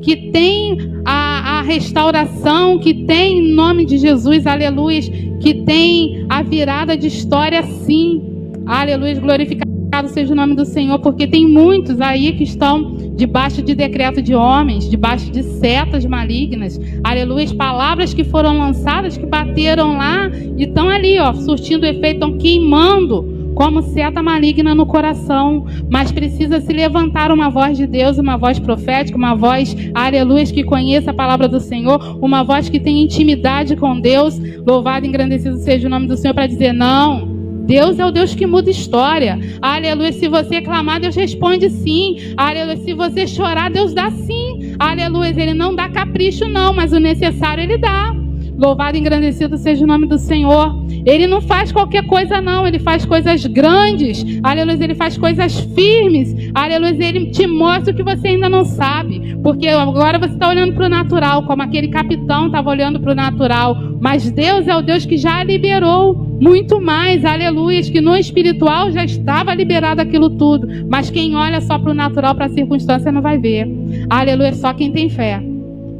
que tem a restauração, que tem em nome de Jesus, aleluia, que tem a virada de história sim. Aleluia, glorificado seja o nome do Senhor, porque tem muitos aí que estão debaixo de decreto de homens, debaixo de setas malignas, aleluia, palavras que foram lançadas, que bateram lá e estão ali, surtindo efeito, estão queimando como seta maligna no coração, mas precisa se levantar uma voz de Deus, uma voz profética, uma voz, aleluia, que conheça a palavra do Senhor, uma voz que tem intimidade com Deus, louvado e engrandecido seja o nome do Senhor, para dizer, não, Deus é o Deus que muda história. Aleluia, se você clamar, Deus responde sim. Aleluia, se você chorar, Deus dá sim. Aleluia, Ele não dá capricho não, mas o necessário Ele dá. Louvado e engrandecido seja o nome do Senhor. Ele não faz qualquer coisa não, ele faz coisas grandes, aleluia, ele faz coisas firmes, aleluia, ele te mostra o que você ainda não sabe, porque agora você está olhando para o natural, como aquele capitão estava olhando para o natural, mas Deus é o Deus que já liberou muito mais, aleluia, que no espiritual já estava liberado aquilo tudo, mas quem olha só para o natural, para a circunstância, não vai ver, aleluia, só quem tem fé.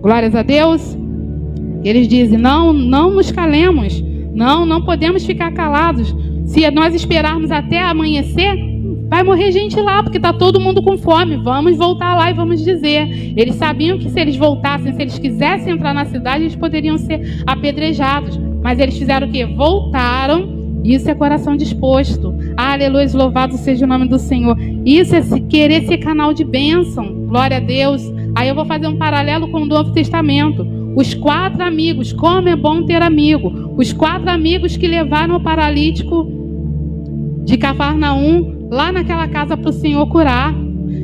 Glórias a Deus. Eles dizem, não nos calemos, não podemos ficar calados. Se nós esperarmos até amanhecer, vai morrer gente lá, porque está todo mundo com fome. Vamos voltar lá e vamos dizer. Eles sabiam que se eles voltassem, se eles quisessem entrar na cidade, eles poderiam ser apedrejados. Mas eles fizeram o quê? Voltaram. Isso é coração disposto. Aleluia, louvado seja o nome do Senhor. Isso é querer ser canal de bênção. Glória a Deus. Aí eu vou fazer um paralelo com o Novo Testamento. Os 4 amigos, como é bom ter amigo. Os 4 amigos que levaram o paralítico de Cafarnaum lá naquela casa para o Senhor curar.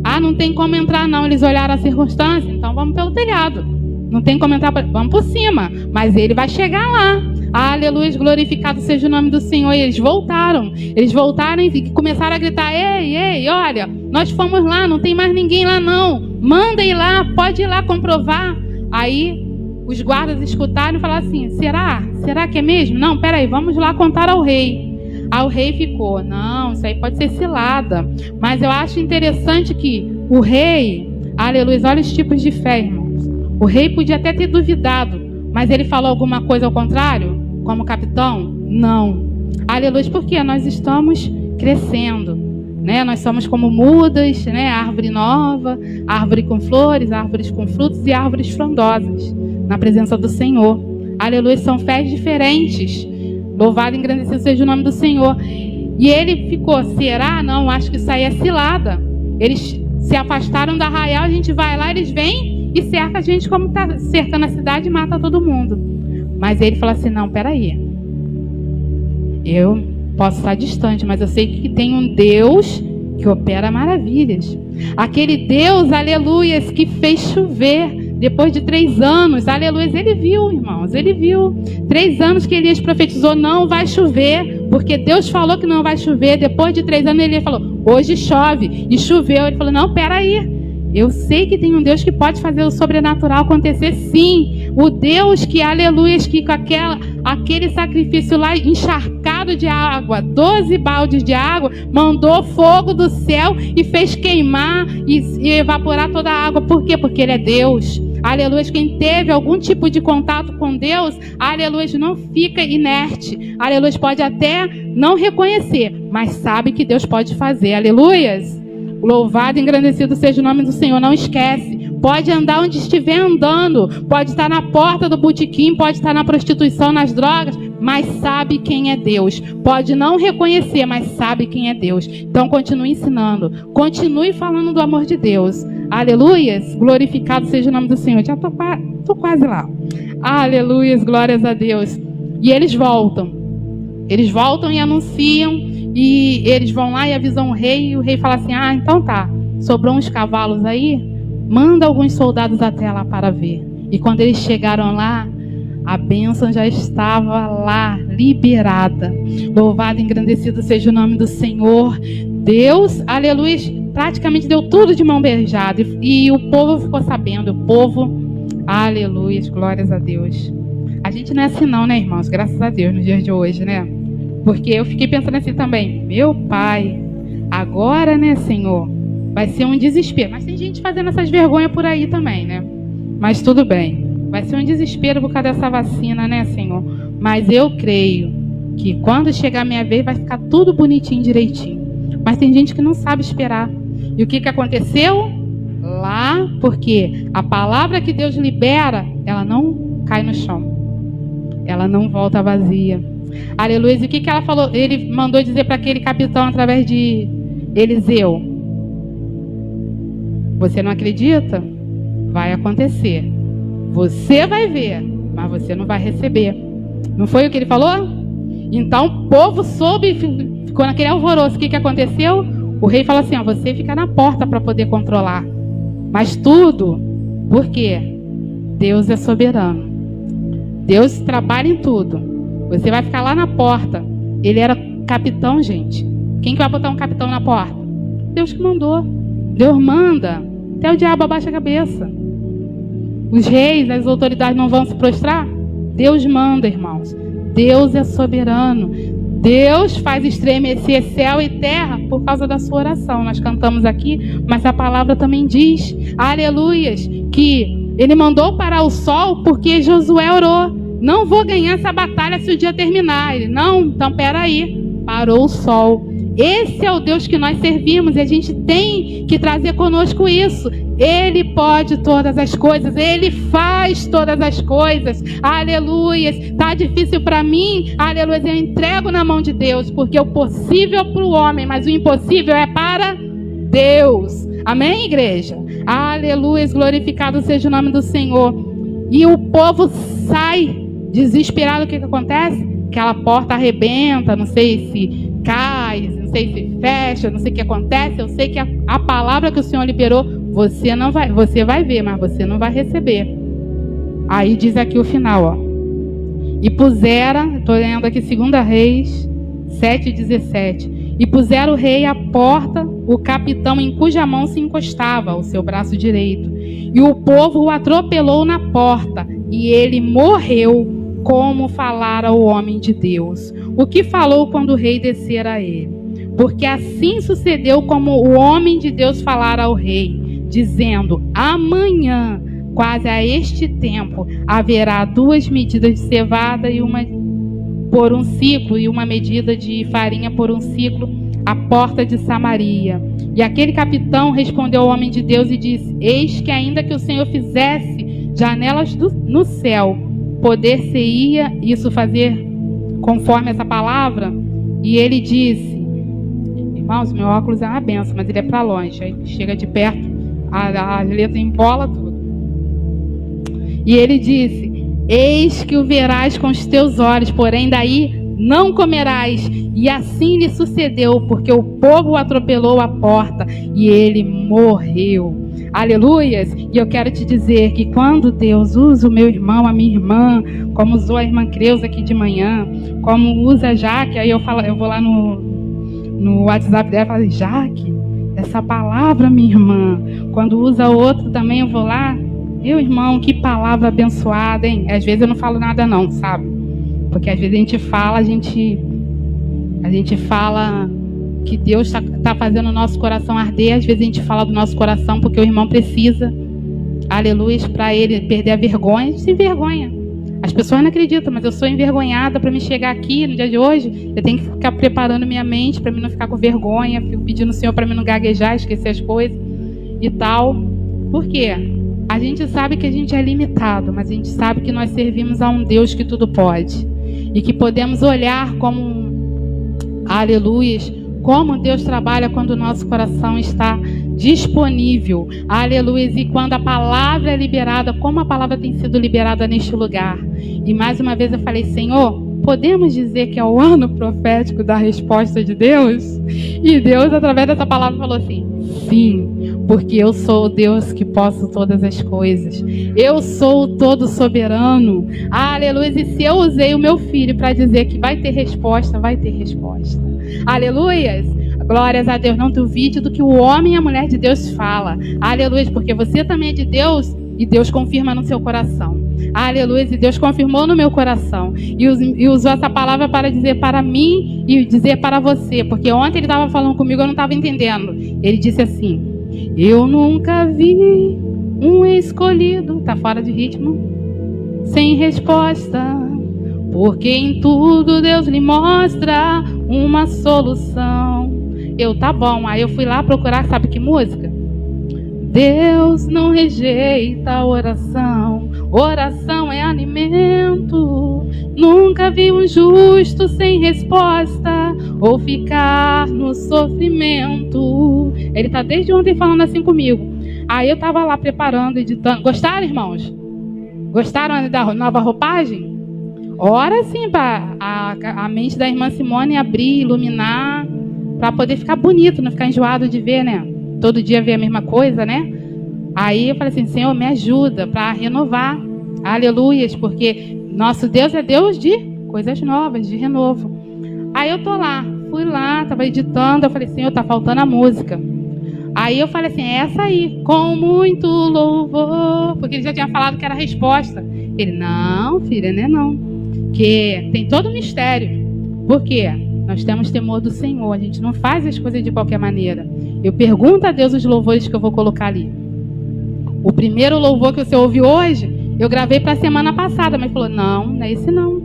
Ah, não tem como entrar não. Eles olharam a circunstância, então vamos pelo telhado. Não tem como entrar, vamos por cima. Mas ele vai chegar lá. Aleluia, glorificado seja o nome do Senhor. E eles voltaram e começaram a gritar, ei, olha, nós fomos lá, não tem mais ninguém lá não. Manda ir lá, pode ir lá comprovar. Aí os guardas escutaram e falaram assim, será que é mesmo? Não, peraí, vamos lá contar ao rei. Aí o rei ficou, não, isso aí pode ser cilada. Mas eu acho interessante que o rei, aleluia, olha os tipos de fé, irmãos. O rei podia até ter duvidado, mas ele falou alguma coisa ao contrário? Como capitão? Não. Aleluia, porque nós estamos crescendo, né? Nós somos como mudas, né? Árvore nova, árvore com flores, árvores com frutos e árvores frondosas na presença do Senhor. Aleluia, são fés diferentes. Louvado e engrandecido seja o nome do Senhor. E ele ficou, será? Não, acho que isso aí é cilada. Eles se afastaram da arraial, a gente vai lá, eles vêm e cerca a gente como está cercando a cidade e mata todo mundo. Mas ele falou assim, não, peraí. Eu posso estar distante, mas eu sei que tem um Deus que opera maravilhas. Aquele Deus, aleluia, que fez chover depois de 3 anos, aleluia, ele viu, irmãos, ele viu. 3 anos que Elias profetizou, não vai chover, porque Deus falou que não vai chover. Depois de 3 anos, Elias falou, hoje chove, e choveu. Ele falou, não, peraí, eu sei que tem um Deus que pode fazer o sobrenatural acontecer, sim. O Deus que, aleluia, que com aquele sacrifício lá encharcado de água, 12 baldes de água, mandou fogo do céu e fez queimar e evaporar toda a água. Por quê? Porque Ele é Deus. Aleluia, quem teve algum tipo de contato com Deus, aleluia, não fica inerte. Aleluia, pode até não reconhecer, mas sabe que Deus pode fazer. Aleluias. Louvado e engrandecido seja o nome do Senhor. Não esquece. Pode andar onde estiver andando. Pode estar na porta do botequim. Pode estar na prostituição, nas drogas. Mas sabe quem é Deus. Pode não reconhecer, mas sabe quem é Deus. Então continue ensinando. Continue falando do amor de Deus. Aleluias. Glorificado seja o nome do Senhor. Já tô quase lá. Aleluias. Glórias a Deus. E eles voltam. Eles voltam e anunciam. E eles vão lá e avisam o rei. E o rei fala assim, então tá, sobrou uns cavalos aí, manda alguns soldados até lá para ver. E quando eles chegaram lá, a bênção já estava lá, liberada. Louvado e engrandecido seja o nome do Senhor. Deus, aleluia, praticamente deu tudo de mão beijada. E o povo ficou sabendo, o povo, aleluia, glórias a Deus. A gente não é assim não, né, irmãos? Graças a Deus, no dia de hoje, né? Porque eu fiquei pensando assim também, meu pai, agora, né, Senhor, vai ser um desespero. Mas tem gente fazendo essas vergonhas por aí também, né? Mas tudo bem. Vai ser um desespero por causa dessa vacina, né, Senhor? Mas eu creio que quando chegar a minha vez vai ficar tudo bonitinho, direitinho. Mas tem gente que não sabe esperar. E o que aconteceu? Lá, porque a palavra que Deus libera, ela não cai no chão. Ela não volta vazia. Aleluia. E o que ela falou? Ele mandou dizer para aquele capitão através de Eliseu. Você não acredita? Vai acontecer. Você vai ver, mas você não vai receber. Não foi o que ele falou? Então o povo soube, ficou naquele alvoroço. O que aconteceu? O rei falou assim, você fica na porta para poder controlar. Mas tudo, por quê? Deus é soberano. Deus trabalha em tudo. Você vai ficar lá na porta. Ele era capitão, gente. Quem que vai botar um capitão na porta? Deus que mandou. Deus manda. Até o diabo abaixa a cabeça. Os reis, as autoridades não vão se prostrar? Deus manda, irmãos. Deus é soberano. Deus faz estremecer céu e terra por causa da sua oração. Nós cantamos aqui, mas a palavra também diz, aleluias, que ele mandou parar o sol porque Josué orou. Não vou ganhar essa batalha se o dia terminar. Ele, não, então peraí. Parou o sol. Esse é o Deus que nós servimos e a gente tem que trazer conosco isso. Ele pode todas as coisas, Ele faz todas as coisas, aleluias. Está difícil para mim, aleluias, eu entrego na mão de Deus, porque o possível é para o homem, mas o impossível é para Deus. Amém, igreja? Aleluias, glorificado seja o nome do Senhor. E o povo sai desesperado. O que acontece? Aquela porta arrebenta, não sei se cai, não sei se fecha, não sei o que acontece. Eu sei que a palavra que o Senhor liberou, você vai ver, mas você não vai receber. Aí diz aqui o final, ó. E puseram, estou lendo aqui 2 Reis 7:17. E puseram o rei à porta, o capitão em cuja mão se encostava o seu braço direito. E o povo o atropelou na porta, e ele morreu, como falara o homem de Deus. O que falou quando o rei descera a ele? Porque assim sucedeu como o homem de Deus falara ao rei, dizendo: amanhã, quase a este tempo, haverá 2 medidas de cevada e uma por um ciclo, e uma medida de farinha por um ciclo, à porta de Samaria. E aquele capitão respondeu ao homem de Deus e disse: eis que ainda que o Senhor fizesse janelas no céu, poder-se-ia isso fazer conforme essa palavra? E ele disse, irmãos, meu óculos é uma benção, mas ele é para longe, aí chega de perto, a letra embola tudo. E ele disse: eis que o verás com os teus olhos, porém daí não comerás. E assim lhe sucedeu, porque o povo o atropelou à porta e ele morreu. Aleluias! E eu quero te dizer que quando Deus usa o meu irmão, a minha irmã, como usou a irmã Creuza aqui de manhã, como usa a Jaque, aí eu vou lá no WhatsApp dela e falo: Jaque, essa palavra, minha irmã. Quando usa outro também, eu vou lá: meu irmão, que palavra abençoada, hein? Às vezes eu não falo nada não, sabe? Porque às vezes a gente fala que Deus está fazendo o nosso coração arder. Às vezes a gente fala do nosso coração porque o irmão precisa, aleluia, para ele perder a vergonha. A gente se envergonha. As pessoas não acreditam, mas eu sou envergonhada. Para me chegar aqui no dia de hoje, eu tenho que ficar preparando minha mente para mim não ficar com vergonha. Fico pedindo ao Senhor para mim não gaguejar, esquecer as coisas e tal. Por quê? A gente sabe que a gente é limitado, mas a gente sabe que nós servimos a um Deus que tudo pode. E que podemos olhar como, aleluias, como Deus trabalha quando o nosso coração está disponível. Aleluia. E quando a palavra é liberada, como a palavra tem sido liberada neste lugar. E mais uma vez eu falei: Senhor, podemos dizer que é o ano profético da resposta de Deus? E Deus, através dessa palavra, falou assim: sim, porque eu sou o Deus que posso todas as coisas. Eu sou o todo soberano. Aleluia. E se eu usei o meu filho para dizer que vai ter resposta, vai ter resposta. Aleluias. Glórias a Deus. Não duvide do que o homem e a mulher de Deus fala. Aleluia. Porque você também é de Deus e Deus confirma no seu coração. Aleluia. E Deus confirmou no meu coração. E usou essa palavra para dizer para mim e dizer para você. Porque ontem ele estava falando comigo, eu não estava entendendo. Ele disse assim: eu nunca vi um escolhido, está fora de ritmo, sem resposta, porque em tudo Deus lhe mostra uma solução. Tá bom. Aí eu fui lá procurar, sabe que música? Deus não rejeita a oração, oração é alimento. Nunca vi um justo sem resposta ou ficar no sofrimento. Ele está desde ontem falando assim comigo. Aí eu estava lá preparando, editando. Gostaram, irmãos? Gostaram da nova roupagem? Ora sim, para a mente da irmã Simone abrir, iluminar, para poder ficar bonito, não ficar enjoado de ver, né? Todo dia ver a mesma coisa, né? Aí eu falei assim: Senhor, me ajuda para renovar. Aleluias, porque Nosso Deus é Deus de coisas novas, de renovo. Aí eu tô lá, fui lá, tava editando, eu falei, Senhor, tá faltando a música. Aí eu falei assim, é essa aí, com muito louvor, porque ele já tinha falado que era a resposta. Ele, não, filha, não é não, que tem todo o mistério. Por quê? Nós temos temor do Senhor, a gente não faz as coisas de qualquer maneira. Eu pergunto a Deus os louvores que eu vou colocar ali. O primeiro louvor que você ouviu hoje, eu gravei para a semana passada, mas falou, não é esse não.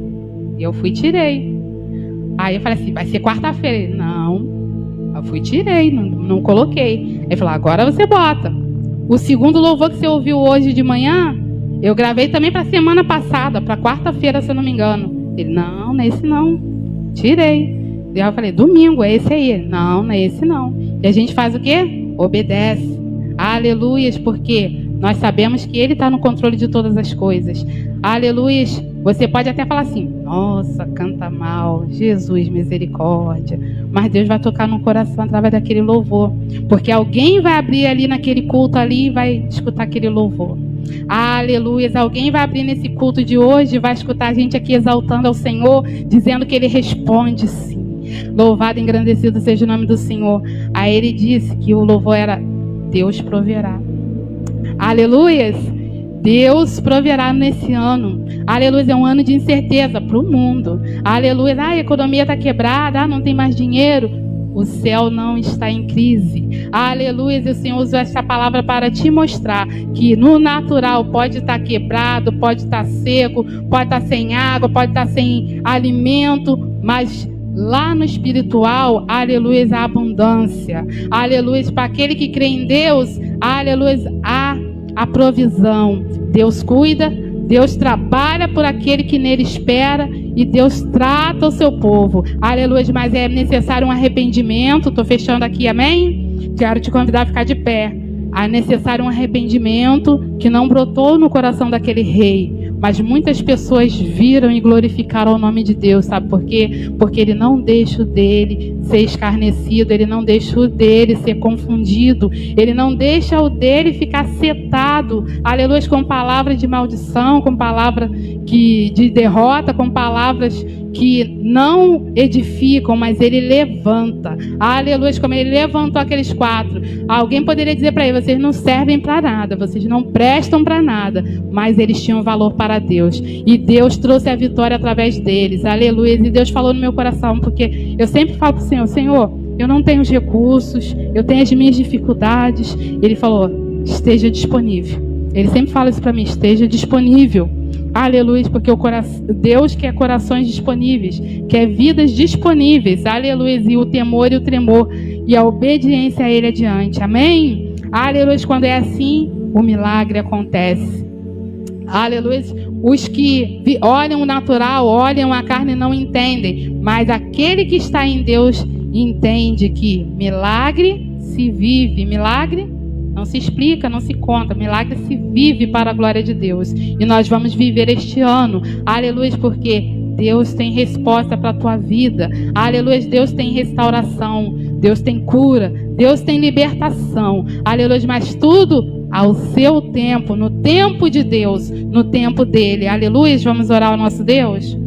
E eu fui e tirei. Aí eu falei assim, vai ser quarta-feira. Ele, não. Eu fui e tirei, não coloquei. Ele falou, agora você bota. O segundo louvor que você ouviu hoje de manhã, eu gravei também para a semana passada, para quarta-feira, se eu não me engano. Ele, não é esse não. Tirei. E eu falei, domingo, é esse aí. Não é esse não. E a gente faz o quê? Obedece. Aleluias, porque nós sabemos que Ele está no controle de todas as coisas. Aleluias. Você pode até falar assim, nossa, canta mal, Jesus, misericórdia. Mas Deus vai tocar no coração através daquele louvor. Porque alguém vai abrir ali naquele culto ali e vai escutar aquele louvor. Aleluia. Alguém vai abrir nesse culto de hoje e vai escutar a gente aqui exaltando ao Senhor, dizendo que Ele responde sim. Louvado e engrandecido seja o nome do Senhor. Aí ele disse que o louvor era Deus proverá. Aleluias. Deus proverá nesse ano. Aleluia, é um ano de incerteza para o mundo. Aleluia, a economia está quebrada, não tem mais dinheiro. O céu não está em crise. Aleluia, e o Senhor usou essa palavra para te mostrar que no natural pode estar quebrado, pode estar seco, pode estar sem água, pode estar sem alimento, mas lá no espiritual, aleluia, a abundância. Aleluia, para aquele que crê em Deus, aleluia, a provisão. Deus cuida, Deus trabalha por aquele que nele espera e Deus trata o seu povo. Aleluia, mas é necessário um arrependimento. Estou fechando aqui, amém? Quero te convidar a ficar de pé. É necessário um arrependimento que não brotou no coração daquele rei. Mas muitas pessoas viram e glorificaram o nome de Deus, sabe por quê? Porque ele não deixa o dele ser escarnecido, ele não deixa o dele ser confundido, ele não deixa o dele ficar setado, aleluia, com palavras de maldição, com palavras de derrota, com palavras que não edificam, mas ele levanta. Aleluia, como ele levantou aqueles 4. Alguém poderia dizer para ele, vocês não servem para nada, vocês não prestam para nada, mas eles tinham valor para Deus. E Deus trouxe a vitória através deles. Aleluia, e Deus falou no meu coração, porque eu sempre falo para o Senhor, Senhor, eu não tenho os recursos, eu tenho as minhas dificuldades. Ele falou, esteja disponível. Ele sempre fala isso para mim, esteja disponível. Aleluia, porque Deus quer corações disponíveis, quer vidas disponíveis. Aleluia, e o temor e o tremor e a obediência a Ele adiante. Amém? Aleluia, quando é assim, o milagre acontece. Aleluia, os que olham o natural, olham a carne não entendem, mas aquele que está em Deus entende que milagre se vive, milagre não se explica, não se conta. Milagre se vive para a glória de Deus. E nós vamos viver este ano. Aleluia, porque Deus tem resposta para a tua vida. Aleluia, Deus tem restauração. Deus tem cura. Deus tem libertação. Aleluia, mas tudo ao seu tempo, no tempo de Deus, no tempo dele. Aleluia, vamos orar ao nosso Deus.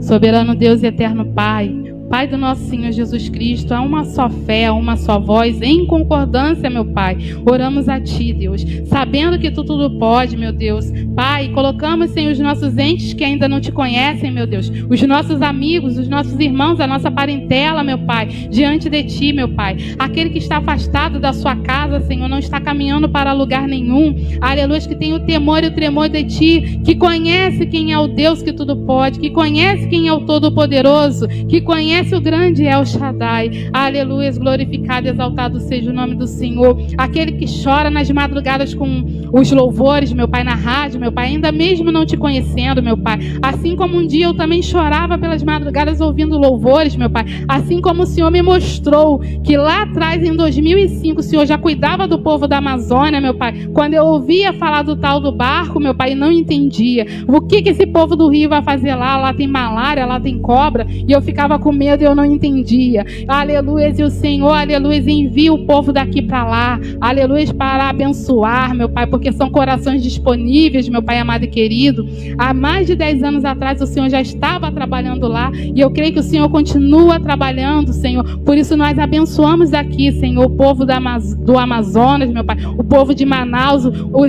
Soberano Deus e eterno Pai. Pai do nosso Senhor Jesus Cristo, há uma só fé, uma só voz, em concordância, meu Pai. Oramos a Ti, Deus, sabendo que Tu tudo pode, meu Deus. Pai, colocamos, Senhor, os nossos entes que ainda não Te conhecem, meu Deus, os nossos amigos, os nossos irmãos, a nossa parentela, meu Pai, diante de Ti, meu Pai. Aquele que está afastado da sua casa, Senhor, não está caminhando para lugar nenhum. Aleluia, que tem o temor e o tremor de Ti, que conhece quem é o Deus que tudo pode, que conhece quem é o Todo-Poderoso, que conhece o grande El Shaddai. Aleluia, glorificado e exaltado seja o nome do Senhor. Aquele que chora nas madrugadas com os louvores, meu Pai, na rádio, meu Pai, ainda mesmo não Te conhecendo, meu Pai. Assim como um dia eu também chorava pelas madrugadas ouvindo louvores, meu Pai. Assim como o Senhor me mostrou que lá atrás, em 2005, o Senhor já cuidava do povo da Amazônia, meu Pai. Quando eu ouvia falar do tal do barco, meu Pai, não entendia. O que esse povo do Rio vai fazer lá? Lá tem malária, lá tem cobra. E eu ficava com medo medo e eu não entendia. Aleluia, e o Senhor, aleluia, envia o povo daqui para lá, aleluia, para abençoar, meu Pai, porque são corações disponíveis, meu Pai amado e querido. Há mais de 10 anos atrás o Senhor já estava trabalhando lá, e eu creio que o Senhor continua trabalhando, Senhor. Por isso nós abençoamos aqui, Senhor, o povo do Amazonas, meu Pai, o povo de Manaus,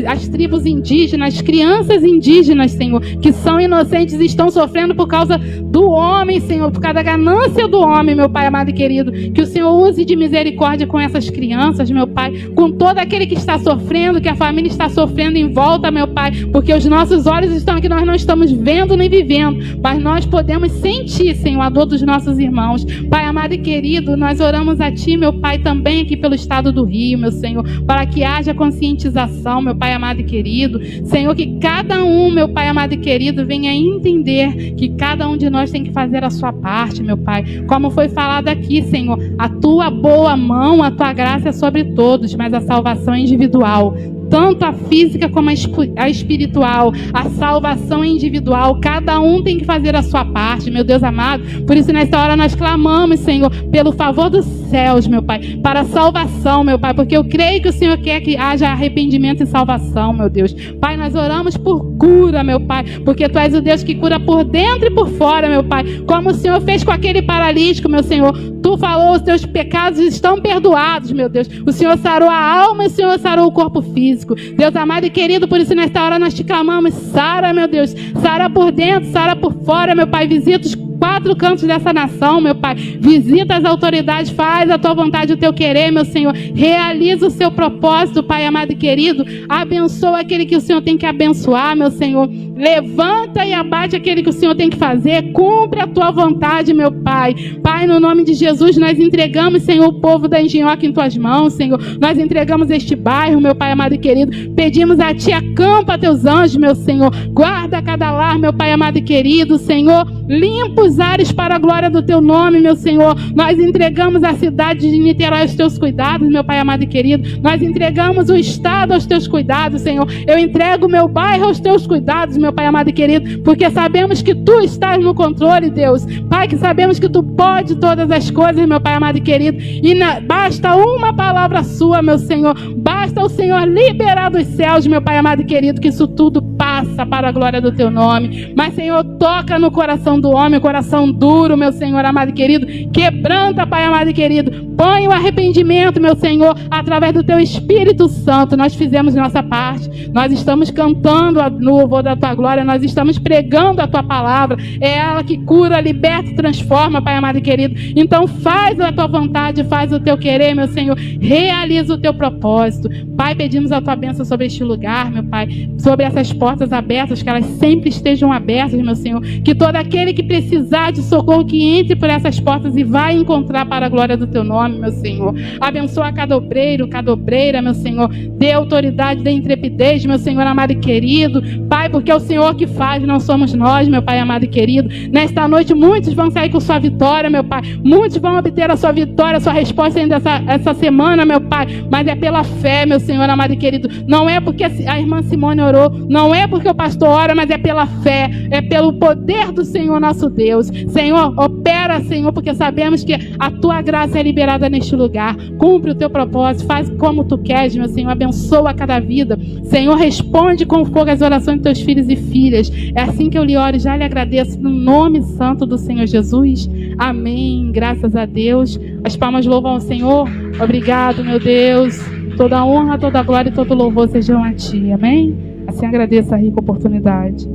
as tribos indígenas, as crianças indígenas, Senhor, que são inocentes e estão sofrendo por causa do homem, Senhor, por causa da ganância do homem, meu Pai amado e querido. Que o Senhor use de misericórdia com essas crianças, meu Pai, com todo aquele que está sofrendo, que a família está sofrendo em volta, meu Pai, porque os nossos olhos estão aqui, nós não estamos vendo nem vivendo, mas nós podemos sentir, Senhor, a dor dos nossos irmãos. Pai amado e querido, nós oramos a Ti, meu Pai, também aqui pelo estado do Rio, meu Senhor, para que haja conscientização, meu Pai amado e querido. Senhor, que cada um, meu Pai amado e querido, venha entender que cada um de nós tem que fazer a sua parte, meu Pai. Como foi falado aqui, Senhor, a Tua boa mão, a Tua graça é sobre todos, mas a salvação é individual. Tanto a física como a espiritual, a salvação é individual, cada um tem que fazer a sua parte, meu Deus amado. Por isso nessa hora nós clamamos, Senhor, pelo favor dos céus, meu Pai, para a salvação, meu Pai, porque eu creio que o Senhor quer que haja arrependimento e salvação, meu Deus. Pai, nós oramos por cura, meu Pai, porque Tu és o Deus que cura por dentro e por fora, meu Pai, como o Senhor fez com aquele paralítico, meu Senhor. Tu falou, os teus pecados estão perdoados, meu Deus. O Senhor sarou a alma e o Senhor sarou o corpo físico. Deus amado e querido, por isso nesta hora nós te clamamos, sara, meu Deus, sara por dentro, sara por fora, meu Pai, visita os 4 cantos dessa nação, meu Pai, visita as autoridades, faz a Tua vontade, o Teu querer, meu Senhor, realiza o Seu propósito, Pai amado e querido, abençoa aquele que o Senhor tem que abençoar, meu Senhor, levanta e abate aquele que o Senhor tem que fazer, cumpre a Tua vontade, meu Pai. Pai, no nome de Jesus, nós entregamos, Senhor, o povo da Engenhoca em Tuas mãos, Senhor, nós entregamos este bairro, meu Pai amado e querido, pedimos a Ti, acampa Teus anjos, meu Senhor, guarda cada lar, meu Pai amado e querido, Senhor, limpa os ares para a glória do Teu nome, meu Senhor. Nós entregamos a cidade de Niterói aos Teus cuidados, meu Pai amado e querido. Nós entregamos o estado aos Teus cuidados, Senhor. Eu entrego o meu bairro aos Teus cuidados, meu Pai amado e querido, porque sabemos que Tu estás no controle, Deus. Pai, que sabemos que Tu pode todas as coisas, meu Pai amado e querido. E basta uma palavra Sua, meu Senhor. Basta o Senhor liberar dos céus, meu Pai amado e querido, que isso tudo passa para a glória do Teu nome. Mas, Senhor, toca no coração do homem, coração duro, meu Senhor amado e querido, quebranta, Pai amado e querido, põe o arrependimento, meu Senhor, através do Teu Espírito Santo. Nós fizemos nossa parte, nós estamos cantando no louvor da Tua glória, nós estamos pregando a Tua palavra, é ela que cura, liberta e transforma, Pai amado e querido. Então faz a Tua vontade, faz o Teu querer, meu Senhor, realiza o Teu propósito. Pai, pedimos a Tua bênção sobre este lugar, meu Pai, sobre essas portas abertas, que elas sempre estejam abertas, meu Senhor, que todo aquele que precisar de socorro, que entre por essas portas e vai encontrar para a glória do Teu nome, meu Senhor. Abençoa cada obreiro, cada obreira, meu Senhor, dê autoridade, dê intrepidez, meu Senhor amado e querido, Pai, porque é o Senhor que faz, não somos nós, meu Pai amado e querido. Nesta noite muitos vão sair com sua vitória, meu Pai, muitos vão obter a sua vitória, a sua resposta ainda essa semana, meu Pai, mas é pela fé, meu Senhor amado e querido. Não é porque a irmã Simone orou, não é porque o pastor ora, mas é pela fé, é pelo poder do Senhor nosso Deus. Senhor, opera, Senhor, porque sabemos que a Tua graça é liberada neste lugar. Cumpre o Teu propósito, faz como Tu queres, meu Senhor, abençoa cada vida. Senhor, responde com fogo as orações dos Teus filhos e filhas. É assim que eu lhe oro e já lhe agradeço no nome santo do Senhor Jesus. Amém. Graças a Deus. As palmas louvam ao Senhor. Obrigado, meu Deus. Toda honra, toda glória e todo louvor sejam a Ti. Amém? Assim agradeço a rica oportunidade.